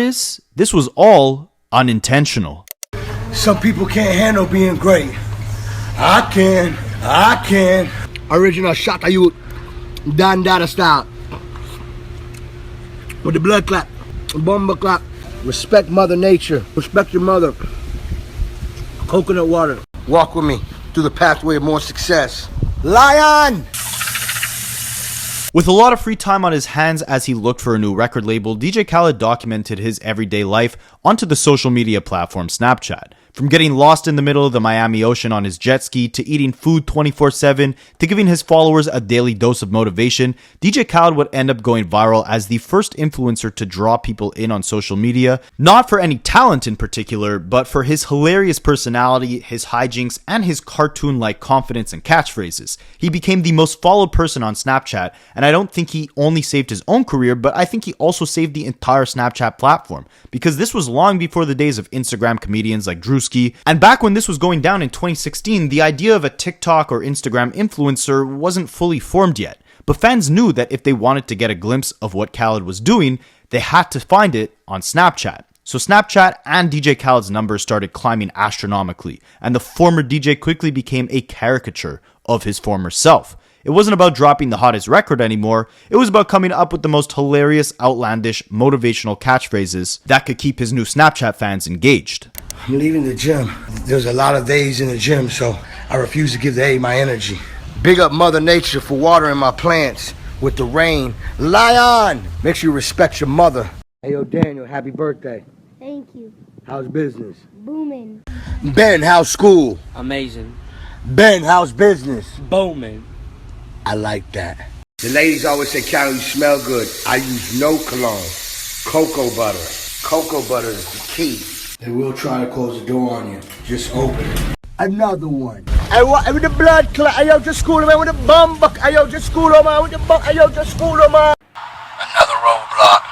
is, this was all unintentional. Some people can't handle being great. I can. Original shot of you, Dan Dada style. With the blood clap, bomba clap. Respect Mother Nature. Respect your mother. Coconut water. Walk with me through the pathway of more success. Lion! With a lot of free time on his hands as he looked for a new record label, DJ Khaled documented his everyday life onto the social media platform Snapchat. From getting lost in the middle of the Miami Ocean on his jet ski, to eating food 24/7, to giving his followers a daily dose of motivation, DJ Khaled would end up going viral as the first influencer to draw people in on social media, not for any talent in particular, but for his hilarious personality, his hijinks, and his cartoon-like confidence and catchphrases. He became the most followed person on Snapchat, and I don't think he only saved his own career, but I think he also saved the entire Snapchat platform, because this was long before the days of Instagram comedians like Drew. And back when this was going down in 2016, the idea of a TikTok or Instagram influencer wasn't fully formed yet. But fans knew that if they wanted to get a glimpse of what Khaled was doing, they had to find it on Snapchat. So Snapchat and DJ Khaled's numbers started climbing astronomically, and the former DJ quickly became a caricature of his former self. It wasn't about dropping the hottest record anymore, it was about coming up with the most hilarious, outlandish, motivational catchphrases that could keep his new Snapchat fans engaged. I'm leaving the gym. There's a lot of days in the gym, so I refuse to give the A my energy. Big up Mother Nature for watering my plants with the rain. Lion! Make sure you respect your mother. Hey, yo, Daniel, happy birthday. Thank you. How's business? Booming. Ben, how's school? Amazing. Ben, how's business? Booming. I like that. The ladies always say, Khaled, you smell good. I use no cologne. Cocoa butter. Cocoa butter is the key. They will try to close the door on you. Just open it. Another one. Hey, what? With the blood clot. Hey, yo, just school, man. With the bum buck. Hey, yo, just school, man. With the buck. Hey, yo, just school, man. Another roadblock.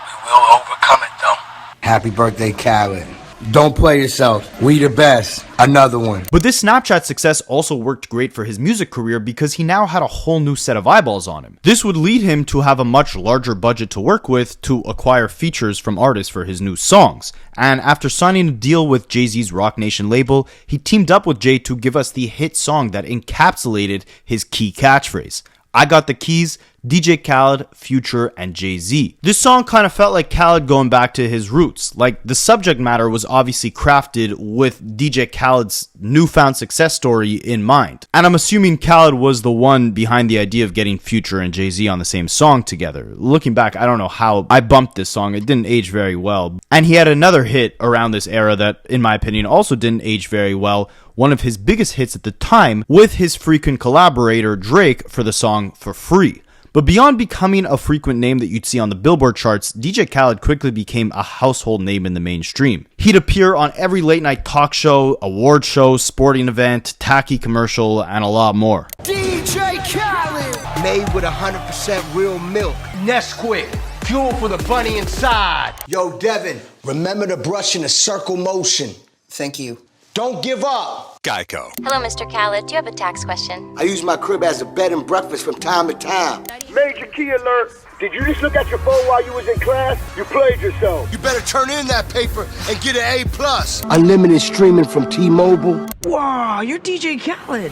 We will overcome it, though. Happy birthday, Khaled. Don't play yourself. We the best. Another one. But this Snapchat success also worked great for his music career because he now had a whole new set of eyeballs on him. This would lead him to have a much larger budget to work with to acquire features from artists for his new songs. And after signing a deal with Jay-Z's Roc Nation label, he teamed up with Jay to give us the hit song that encapsulated his key catchphrase. I Got the Keys, DJ Khaled, Future, and Jay-Z. This song kind of felt like Khaled going back to his roots. Like, the subject matter was obviously crafted with DJ Khaled's newfound success story in mind. And I'm assuming Khaled was the one behind the idea of getting Future and Jay-Z on the same song together. Looking back, I don't know how I bumped this song. It didn't age very well. And he had another hit around this era that, in my opinion, also didn't age very well. One of his biggest hits at the time with his frequent collaborator Drake for the song For Free. But beyond becoming a frequent name that you'd see on the Billboard charts, DJ Khaled quickly became a household name in the mainstream. He'd appear on every late night talk show, award show, sporting event, tacky commercial, and a lot more. DJ Khaled! Made with 100% real milk. Nesquik. Fuel for the bunny inside. Yo, Devin, remember to brush in a circle motion. Thank you. Don't give up. Geico. Hello, Mr. Khaled. Do you have a tax question? I use my crib as a bed and breakfast from time to time. Major key alert. Did you just look at your phone while you was in class? You played yourself. You better turn in that paper and get an A+. Unlimited streaming from T-Mobile. Wow, you're DJ Khaled.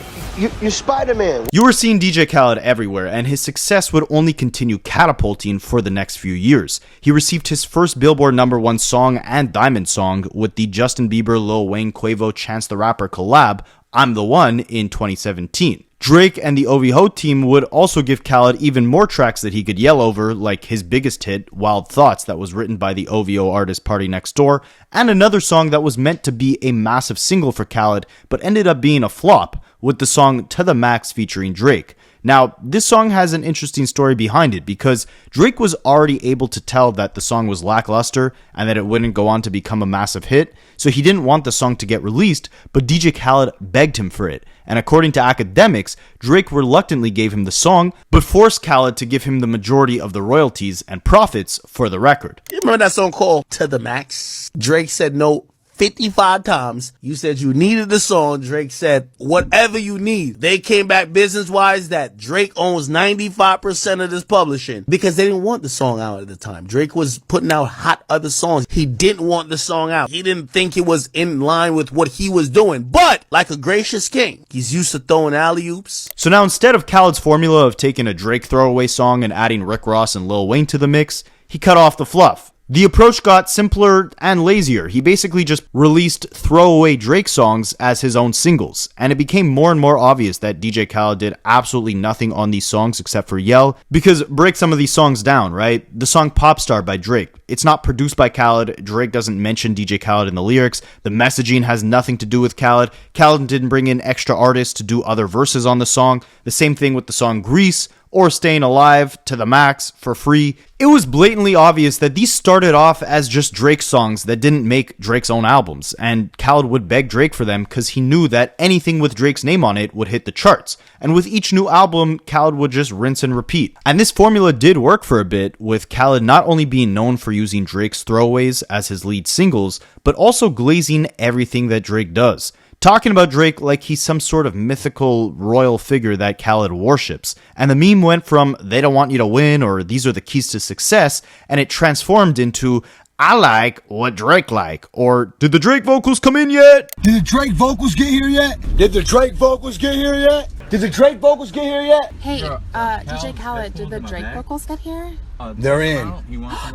You're Spider-Man. You were seeing DJ Khaled everywhere, and his success would only continue catapulting for the next few years. He received his first Billboard #1 song and Diamond song with the Justin Bieber, Lil Wayne, Quavo, Chance the Rapper collab I'm the One in 2017. Drake and the OVO team would also give Khaled even more tracks that he could yell over, like his biggest hit, Wild Thoughts, that was written by the OVO artist Party Next Door, and another song that was meant to be a massive single for Khaled, but ended up being a flop, with the song To The Max featuring Drake. Now, this song has an interesting story behind it because Drake was already able to tell that the song was lackluster and that it wouldn't go on to become a massive hit, so he didn't want the song to get released, but DJ Khaled begged him for it. And according to Akademiks, Drake reluctantly gave him the song, but forced Khaled to give him the majority of the royalties and profits for the record. You remember that song called To The Max? Drake said no 55 times. You said you needed the song. Drake said, whatever you need. They came back business-wise that Drake owns 95% of this publishing because they didn't want the song out at the time. Drake was putting out hot other songs. He didn't want the song out. He didn't think it was in line with what he was doing. But, like a gracious king, he's used to throwing alley-oops. So now instead of Khaled's formula of taking a Drake throwaway song and adding Rick Ross and Lil Wayne to the mix, he cut off the fluff. The approach got simpler and lazier. He basically just released throwaway Drake songs as his own singles, and it became more and more obvious that DJ Khaled did absolutely nothing on these songs except for yell, because break some of these songs down, right? The song Popstar by Drake, it's not produced by Khaled. Drake doesn't mention DJ Khaled in the lyrics. The messaging has nothing to do with Khaled. Khaled didn't bring in extra artists to do other verses on the song. The same thing with the song Grease, or Staying Alive, To The Max, For Free. It was blatantly obvious that these started off as just Drake songs that didn't make Drake's own albums, and Khaled would beg Drake for them because he knew that anything with Drake's name on it would hit the charts. And with each new album, Khaled would just rinse and repeat. And this formula did work for a bit, with Khaled not only being known for using Drake's throwaways as his lead singles, but also glazing everything that Drake does. Talking about Drake like he's some sort of mythical royal figure that Khaled worships. And the meme went from they don't want you to win or these are the keys to success, and it transformed into I like what Drake like, or did the Drake vocals come in yet? Did the Drake vocals get here yet? Did the Drake vocals get here yet? Did the Drake vocals get here yet? Hey, DJ Khaled, did the Drake vocals get here? They're in.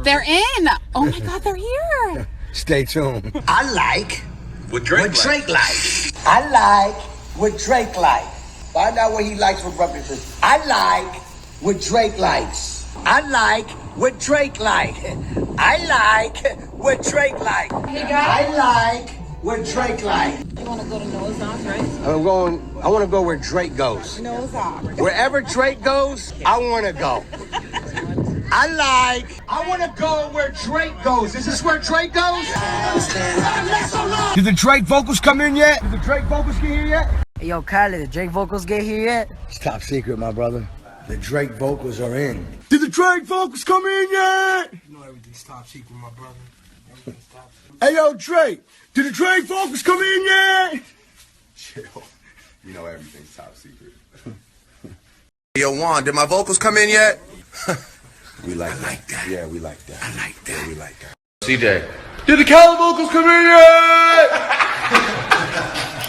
They're in! Oh my god, they're here! Stay tuned. I like What Drake like. I like what Drake like. Find out what he likes for breakfast. I like what Drake likes. I like what Drake like. I like what Drake like. Hey guys. I like what Drake like. You want to go to Noah's Ark, right? I want to go where Drake goes. Noah's Ark. Wherever Drake goes, I want to go. I want to go where Drake goes. Is this where Drake goes? Did the Drake vocals come in yet? Did the Drake vocals get here yet? Hey, yo, Khaled, did Drake vocals get here yet? It's top secret, my brother. The Drake vocals are in. Did the Drake vocals come in yet? You know everything's top secret, my brother. Everything's top secret. Hey, yo, Drake. Did the Drake vocals come in yet? Chill. You know everything's top secret. Yo, Juan, did my vocals come in yet? We like that. Yeah, we like that. I like that. Yeah, we like that. CJ. Did the Khaled vocals come in yet?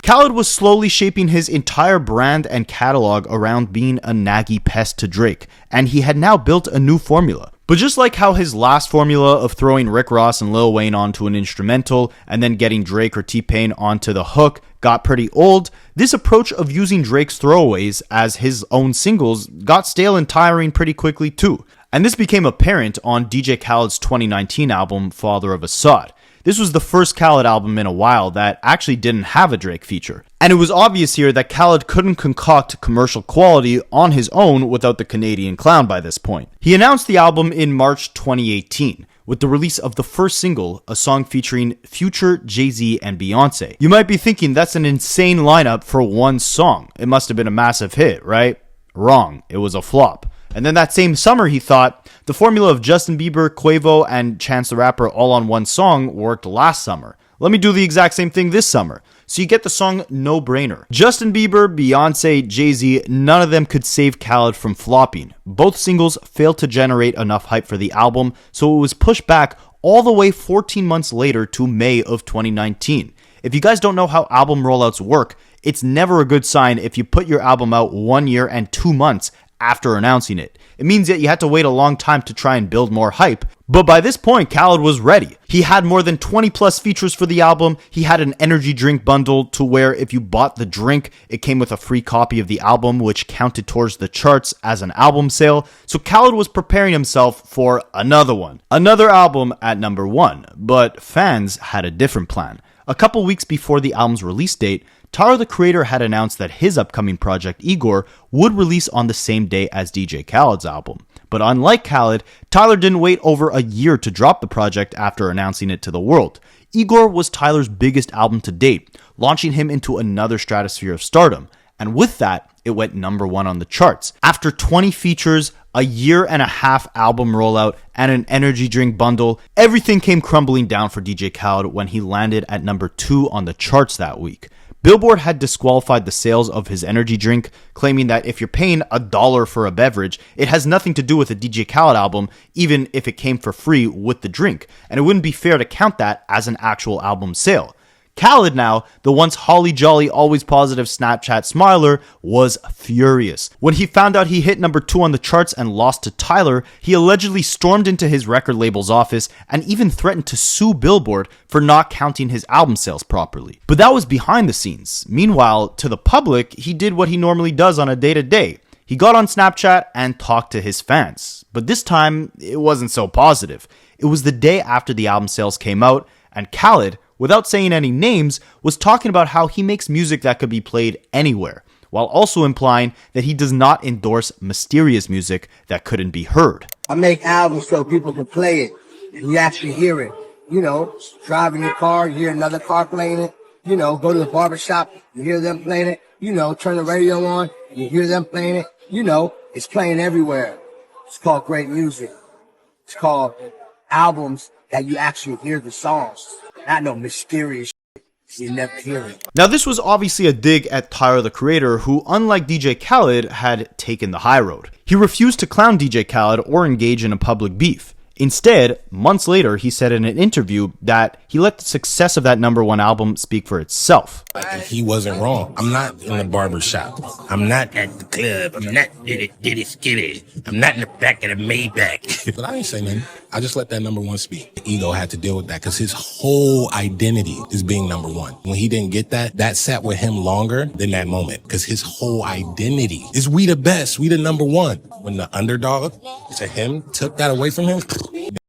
Khaled was slowly shaping his entire brand and catalog around being a naggy pest to Drake, and he had now built a new formula. But just like how his last formula of throwing Rick Ross and Lil Wayne onto an instrumental and then getting Drake or T-Pain onto the hook got pretty old, this approach of using Drake's throwaways as his own singles got stale and tiring pretty quickly too. And this became apparent on DJ Khaled's 2019 album, Father of Assad. This was the first Khaled album in a while that actually didn't have a Drake feature. And it was obvious here that Khaled couldn't concoct commercial quality on his own without the Canadian clown by this point. He announced the album in March 2018, with the release of the first single, a song featuring Future, Jay-Z, and Beyonce. You might be thinking that's an insane lineup for one song. It must have been a massive hit, right? Wrong. It was a flop. And then that same summer, he thought, the formula of Justin Bieber, Quavo, and Chance the Rapper all on one song worked last summer. Let me do the exact same thing this summer. So you get the song No Brainer. Justin Bieber, Beyonce, Jay-Z, none of them could save Khaled from flopping. Both singles failed to generate enough hype for the album, so it was pushed back all the way 14 months later to May of 2019. If you guys don't know how album rollouts work, it's never a good sign if you put your album out 1 year and 2 months after announcing it. It means that you had to wait a long time to try and build more hype. But by this point, Khaled was ready. He had more than 20 plus features for the album. He had an energy drink bundle to where if you bought the drink, it came with a free copy of the album, which counted towards the charts as an album sale. So Khaled was preparing himself for another one. Another album at number 1. But fans had a different plan. A couple weeks before the album's release date, Tyler, the Creator, had announced that his upcoming project, Igor, would release on the same day as DJ Khaled's album. But unlike Khaled, Tyler didn't wait over a year to drop the project after announcing it to the world. Igor was Tyler's biggest album to date, launching him into another stratosphere of stardom. And with that, it went number 1 on the charts. After 20 features, a year-and-a-half album rollout, and an energy drink bundle, everything came crumbling down for DJ Khaled when he landed at number 2 on the charts that week. Billboard had disqualified the sales of his energy drink, claiming that if you're paying $1 for a beverage, it has nothing to do with a DJ Khaled album, even if it came for free with the drink, and it wouldn't be fair to count that as an actual album sale. Khaled now, the once holly jolly, always positive Snapchat smiler, was furious. When he found out he hit number 2 on the charts and lost to Tyler, he allegedly stormed into his record label's office and even threatened to sue Billboard for not counting his album sales properly. But that was behind the scenes. Meanwhile, to the public, he did what he normally does on a day-to-day. He got on Snapchat and talked to his fans. But this time, it wasn't so positive. It was the day after the album sales came out, and Khaled, without saying any names, was talking about how he makes music that could be played anywhere, while also implying that he does not endorse mysterious music that couldn't be heard. I make albums so people can play it, and you actually hear it. You know, driving your car, you hear another car playing it. You know, go to the barbershop, you hear them playing it. You know, turn the radio on, you hear them playing it. You know, it's playing everywhere. It's called great music. It's called albums that you actually hear the songs. Not no mysterious shit. You never hear it. Now, this was obviously a dig at Tyler, the Creator, who, unlike DJ Khaled, had taken the high road. He refused to clown DJ Khaled or engage in a public beef. Instead, months later, he said in an interview that he let the success of that number 1 album speak for itself. He wasn't wrong. I'm not in the barber shop. I'm not at the club. I'm not diddy skitty. I'm not in the back of the Maybach. But I didn't say nothing. I just let that number 1 speak. The ego had to deal with that because his whole identity is being number 1. When he didn't get that, that sat with him longer than that moment because his whole identity is we the best. We the number 1. When the underdog to him took that away from him,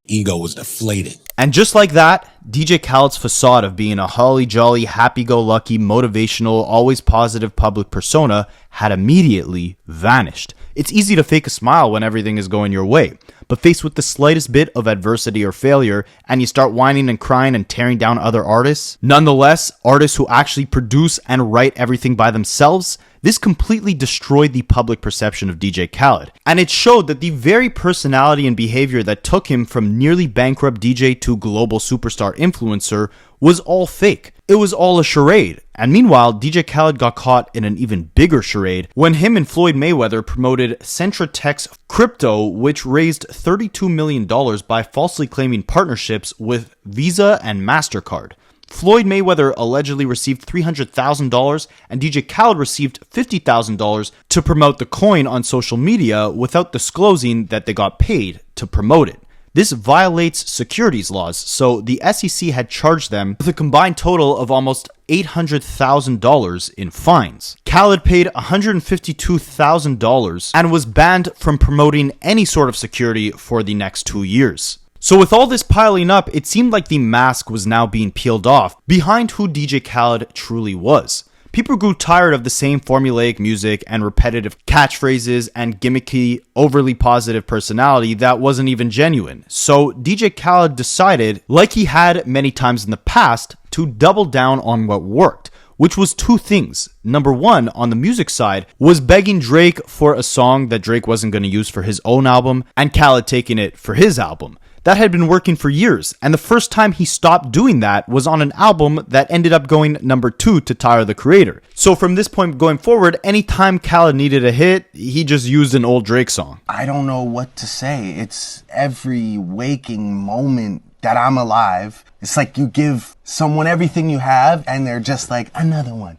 ego was deflated. And just like that, DJ Khaled's facade of being a holly jolly, happy-go-lucky, motivational, always positive public persona had immediately vanished. It's easy to fake a smile when everything is going your way, but faced with the slightest bit of adversity or failure, and you start whining and crying and tearing down other artists, nonetheless, artists who actually produce and write everything by themselves, this completely destroyed the public perception of DJ Khaled. And it showed that the very personality and behavior that took him from nearly bankrupt DJ to global superstar influencer was all fake. It was all a charade. And meanwhile, DJ Khaled got caught in an even bigger charade when him and Floyd Mayweather promoted Centratech's crypto, which raised $32 million by falsely claiming partnerships with Visa and MasterCard. Floyd Mayweather allegedly received $300,000 and DJ Khaled received $50,000 to promote the coin on social media without disclosing that they got paid to promote it. This violates securities laws, so the SEC had charged them with a combined total of almost $800,000 in fines. Khaled paid $152,000 and was banned from promoting any sort of security for the next 2 years. So with all this piling up, it seemed like the mask was now being peeled off behind who DJ Khaled truly was. People grew tired of the same formulaic music and repetitive catchphrases and gimmicky, overly positive personality that wasn't even genuine. So DJ Khaled decided, like he had many times in the past, to double down on what worked, which was 2 things. Number 1, on the music side, was begging Drake for a song that Drake wasn't going to use for his own album, and Khaled taking it for his album. That had been working for years, and the first time he stopped doing that was on an album that ended up going number 2 to Tyler, the Creator. So from this point going forward, anytime Khaled needed a hit, he just used an old Drake song. I don't know what to say. It's every waking moment that I'm alive. It's like you give someone everything you have, and they're just like, another one,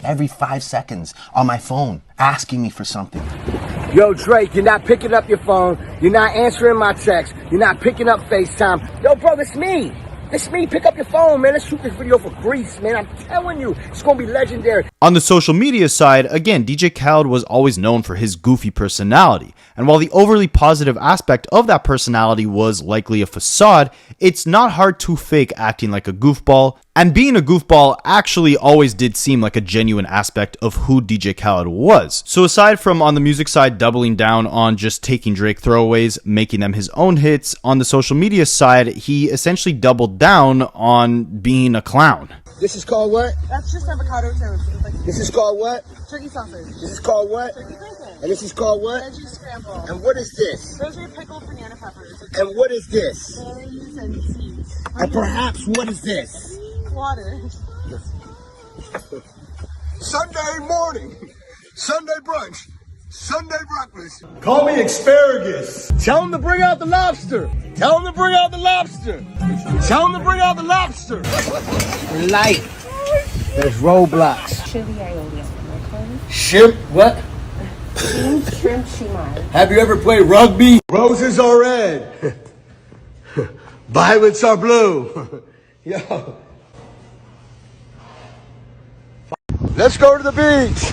every 5 seconds on my phone, asking me for something. Yo, Drake, you're not picking up your phone. You're not answering my text. You're not picking up FaceTime. Yo, bro, it's me. It's me. Pick up your phone, man. Let's shoot this video for Greece, man. I'm telling you, it's going to be legendary. On the social media side, again, DJ Khaled was always known for his goofy personality. And while the overly positive aspect of that personality was likely a facade, it's not hard to fake acting like a goofball. And being a goofball actually always did seem like a genuine aspect of who DJ Khaled was. So aside from on the music side doubling down on just taking Drake throwaways, making them his own hits, on the social media side, he essentially doubled down on being a clown. This is called what? That's just avocado toast. This is called what? Turkey sausage. This is called what? Turkey bacon. And this is called what? Veggie scramble. And what is this? Those are pickled banana peppers. And what is this? Berries and seeds. And perhaps what is this? Water. Sunday morning, Sunday brunch, Sunday breakfast. Call me asparagus. Tell him to bring out the lobster. Tell him to bring out the lobster. Tell him to bring out the lobster. Light. There's roadblocks. Chili aioli. Shrimp, what? Steamed shrimp shumai. Have you ever played rugby? Roses are red. Violets are blue. Yo. Let's go to the beach.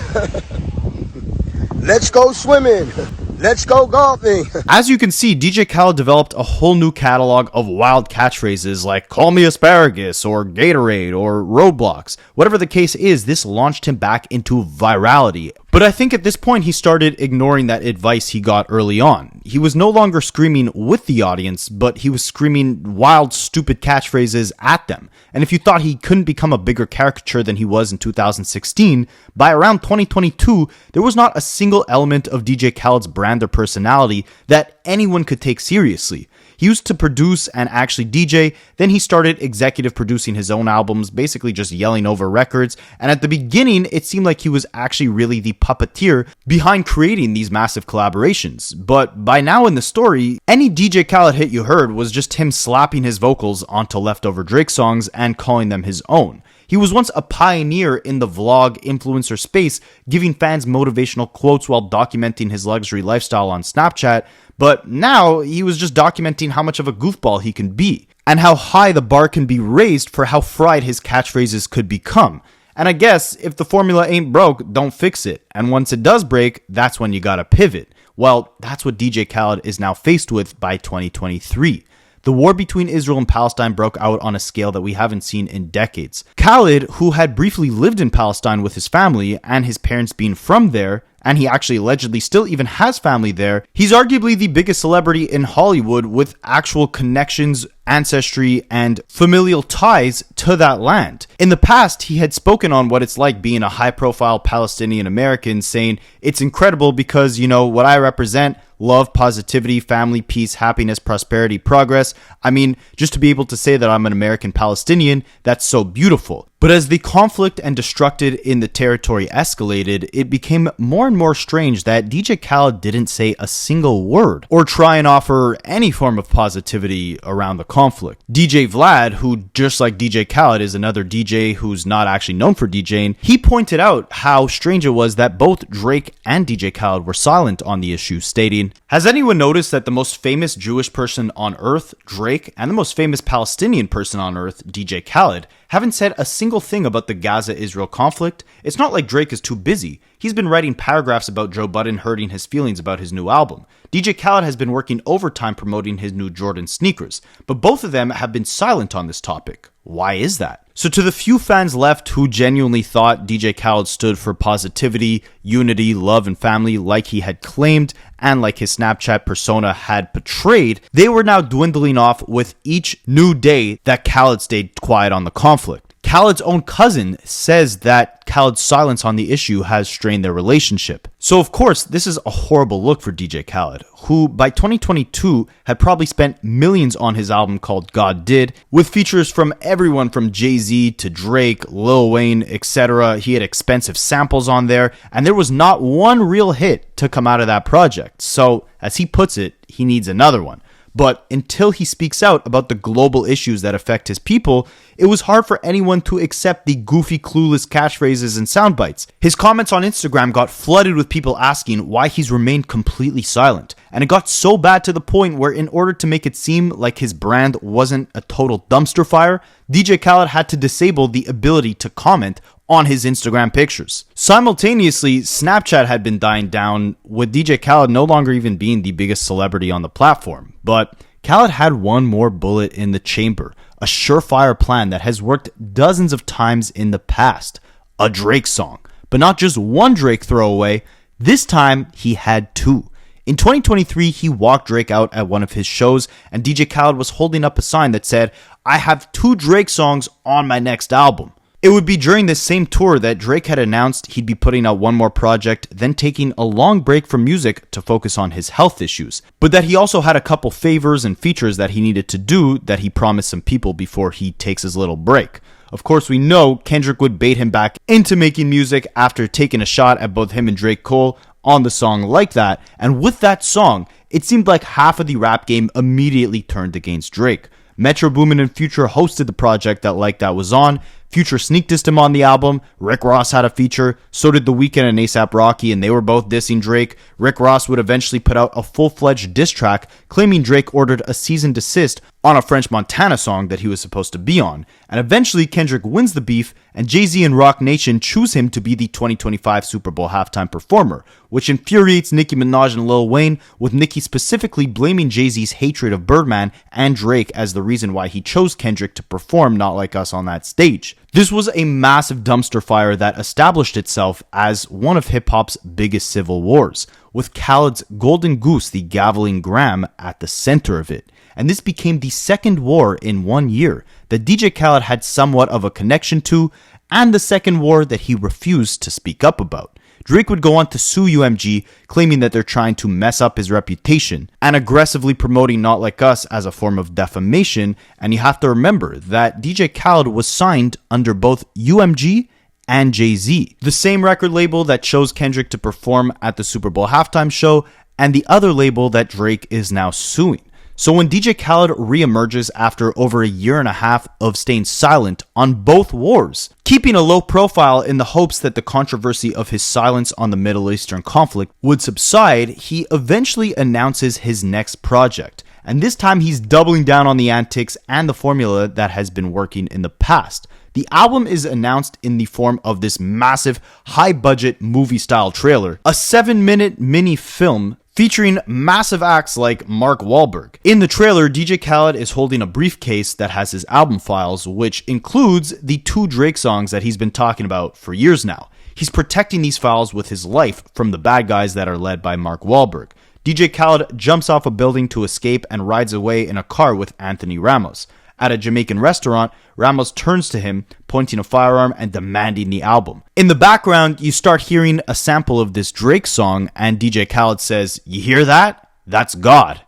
Let's go swimming. Let's go golfing. As you can see, DJ Khaled developed a whole new catalog of wild catchphrases like "Call me asparagus" or "Gatorade" or "Roadblocks." Whatever the case is, this launched him back into virality. But I think at this point he started ignoring that advice he got early on. He was no longer screaming with the audience, but he was screaming wild, stupid catchphrases at them. And if you thought he couldn't become a bigger caricature than he was in 2016, by around 2022, there was not a single element of DJ Khaled's brand or personality that anyone could take seriously. He used to produce and actually DJ, then he started executive producing his own albums, basically just yelling over records, and at the beginning, it seemed like he was actually really the puppeteer behind creating these massive collaborations. But by now in the story, any DJ Khaled hit you heard was just him slapping his vocals onto leftover Drake songs and calling them his own. He was once a pioneer in the vlog influencer space, giving fans motivational quotes while documenting his luxury lifestyle on Snapchat, but now he was just documenting how much of a goofball he can be, and how high the bar can be raised for how fried his catchphrases could become. And I guess, if the formula ain't broke, don't fix it, and once it does break, that's when you gotta pivot. Well, that's what DJ Khaled is now faced with by 2023. The war between Israel and Palestine broke out on a scale that we haven't seen in decades. Khaled, who had briefly lived in Palestine with his family and his parents being from there, and he actually allegedly still even has family there, he's arguably the biggest celebrity in Hollywood with actual connections, ancestry, and familial ties to that land. In the past, he had spoken on what it's like being a high-profile Palestinian American, saying, "It's incredible because, you know, what I represent, love, positivity, family, peace, happiness, prosperity, progress. I mean, just to be able to say that I'm an American Palestinian, that's so beautiful." But as the conflict and destruction in the territory escalated, it became more and more strange that DJ Khaled didn't say a single word or try and offer any form of positivity around the conflict. DJ Vlad, who just like DJ Khaled is another DJ who's not actually known for DJing, he pointed out how strange it was that both Drake and DJ Khaled were silent on the issue, stating, "Has anyone noticed that the most famous Jewish person on earth, Drake, and the most famous Palestinian person on earth, DJ Khaled, haven't said a single thing about the Gaza-Israel conflict? It's not like Drake is too busy. He's been writing paragraphs about Joe Budden hurting his feelings about his new album. DJ Khaled has been working overtime promoting his new Jordan sneakers, but both of them have been silent on this topic. Why is that?" So to the few fans left who genuinely thought DJ Khaled stood for positivity, unity, love, and family like he had claimed, and like his Snapchat persona had portrayed, they were now dwindling off with each new day that Khaled stayed quiet on the conflict. Khaled's own cousin says that Khaled's silence on the issue has strained their relationship. So of course, this is a horrible look for DJ Khaled, who by 2022 had probably spent millions on his album called God Did, with features from everyone from Jay-Z to Drake, Lil Wayne, etc. He had expensive samples on there, and there was not one real hit to come out of that project. So, as he puts it, he needs another one. But until he speaks out about the global issues that affect his people, it was hard for anyone to accept the goofy, clueless catchphrases and sound bites. His comments on Instagram got flooded with people asking why he's remained completely silent. And it got so bad to the point where, in order to make it seem like his brand wasn't a total dumpster fire, DJ Khaled had to disable the ability to comment on his Instagram pictures. Simultaneously, Snapchat had been dying down, with DJ Khaled no longer even being the biggest celebrity on the platform. But Khaled had one more bullet in the chamber, a surefire plan that has worked dozens of times in the past: a Drake song. But not just one Drake throwaway, this time he had two. In 2023, he walked Drake out at one of his shows, and DJ Khaled was holding up a sign that said, "I have two Drake songs on my next album." It would be during this same tour that Drake had announced he'd be putting out one more project, then taking a long break from music to focus on his health issues, but that he also had a couple favors and features that he needed to do that he promised some people before he takes his little break. Of course, we know Kendrick would bait him back into making music after taking a shot at both him and Drake Cole on the song Like That, and with that song, it seemed like half of the rap game immediately turned against Drake. Metro Boomin and Future hosted the project that Like That was on. Future sneak dissed him on the album. Rick Ross had a feature. So did The Weeknd and A$AP Rocky, and they were both dissing Drake. Rick Ross would eventually put out a full-fledged diss track claiming Drake ordered a cease and desist on a French Montana song that he was supposed to be on. And eventually Kendrick wins the beef, and Jay-Z and Roc Nation choose him to be the 2025 Super Bowl halftime performer, which infuriates Nicki Minaj and Lil Wayne, with Nicki specifically blaming Jay-Z's hatred of Birdman and Drake as the reason why he chose Kendrick to perform Not Like Us on that stage. This was a massive dumpster fire that established itself as one of hip-hop's biggest civil wars, with Khaled's Golden Goose, the Gaveling Graham, at the center of it. And this became the second war in 1 year that DJ Khaled had somewhat of a connection to, and the second war that he refused to speak up about. Drake would go on to sue UMG, claiming that they're trying to mess up his reputation, and aggressively promoting Not Like Us as a form of defamation. And you have to remember that DJ Khaled was signed under both UMG and Jay-Z, the same record label that chose Kendrick to perform at the Super Bowl halftime show, and the other label that Drake is now suing. So when DJ Khaled reemerges after over a year and a half of staying silent on both wars, keeping a low profile in the hopes that the controversy of his silence on the Middle Eastern conflict would subside, he eventually announces his next project. And this time he's doubling down on the antics and the formula that has been working in the past. The album is announced in the form of this massive, high-budget movie-style trailer, a 7-minute mini film featuring massive acts like Mark Wahlberg. In the trailer, DJ Khaled is holding a briefcase that has his album files, which includes the two Drake songs that he's been talking about for years now. He's protecting these files with his life from the bad guys that are led by Mark Wahlberg. DJ Khaled jumps off a building to escape and rides away in a car with Anthony Ramos. At a Jamaican restaurant, Ramos turns to him, pointing a firearm and demanding the album. In the background, you start hearing a sample of this Drake song, and DJ Khaled says, "You hear that? That's God."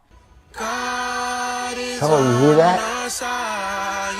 Tell him, you hear that?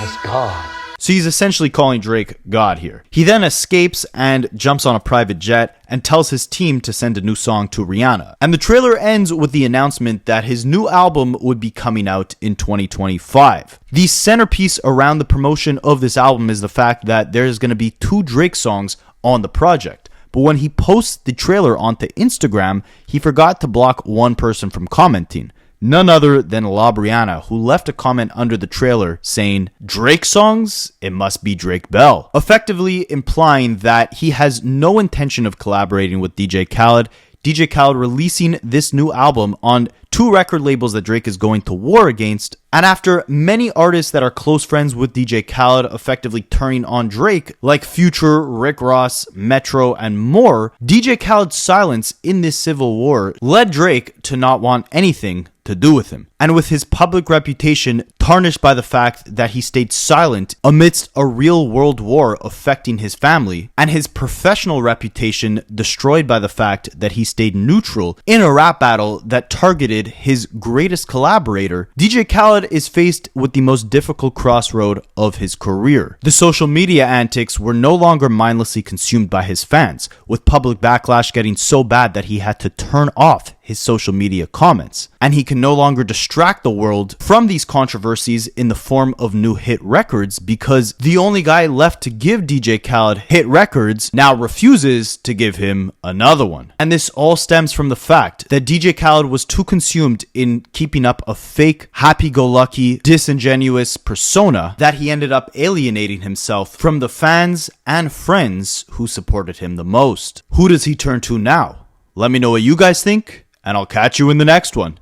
That's God. So he's essentially calling Drake God here. He then escapes and jumps on a private jet and tells his team to send a new song to Rihanna. And the trailer ends with the announcement that his new album would be coming out in 2025. The centerpiece around the promotion of this album is the fact that there's going to be two Drake songs on the project. But when he posts the trailer onto Instagram, he forgot to block one person from commenting. None other than La Brianna, who left a comment under the trailer saying, "Drake songs? It must be Drake Bell," effectively implying that he has no intention of collaborating with DJ Khaled. DJ Khaled releasing this new album on two record labels that Drake is going to war against, and after many artists that are close friends with DJ Khaled effectively turning on Drake, like Future, Rick Ross, Metro, and more, DJ Khaled's silence in this civil war led Drake to not want anything to do with him. And with his public reputation tarnished by the fact that he stayed silent amidst a real world war affecting his family, and his professional reputation destroyed by the fact that he stayed neutral in a rap battle that targeted his greatest collaborator, DJ Khaled is faced with the most difficult crossroad of his career. The social media antics were no longer mindlessly consumed by his fans, with public backlash getting so bad that he had to turn off his social media comments, and he can no longer distract distract the world from these controversies in the form of new hit records, because the only guy left to give DJ Khaled hit records now refuses to give him another one. And this all stems from the fact that DJ Khaled was too consumed in keeping up a fake, happy-go-lucky, disingenuous persona that he ended up alienating himself from the fans and friends who supported him the most. Who does he turn to now? Let me know what you guys think, and I'll catch you in the next one.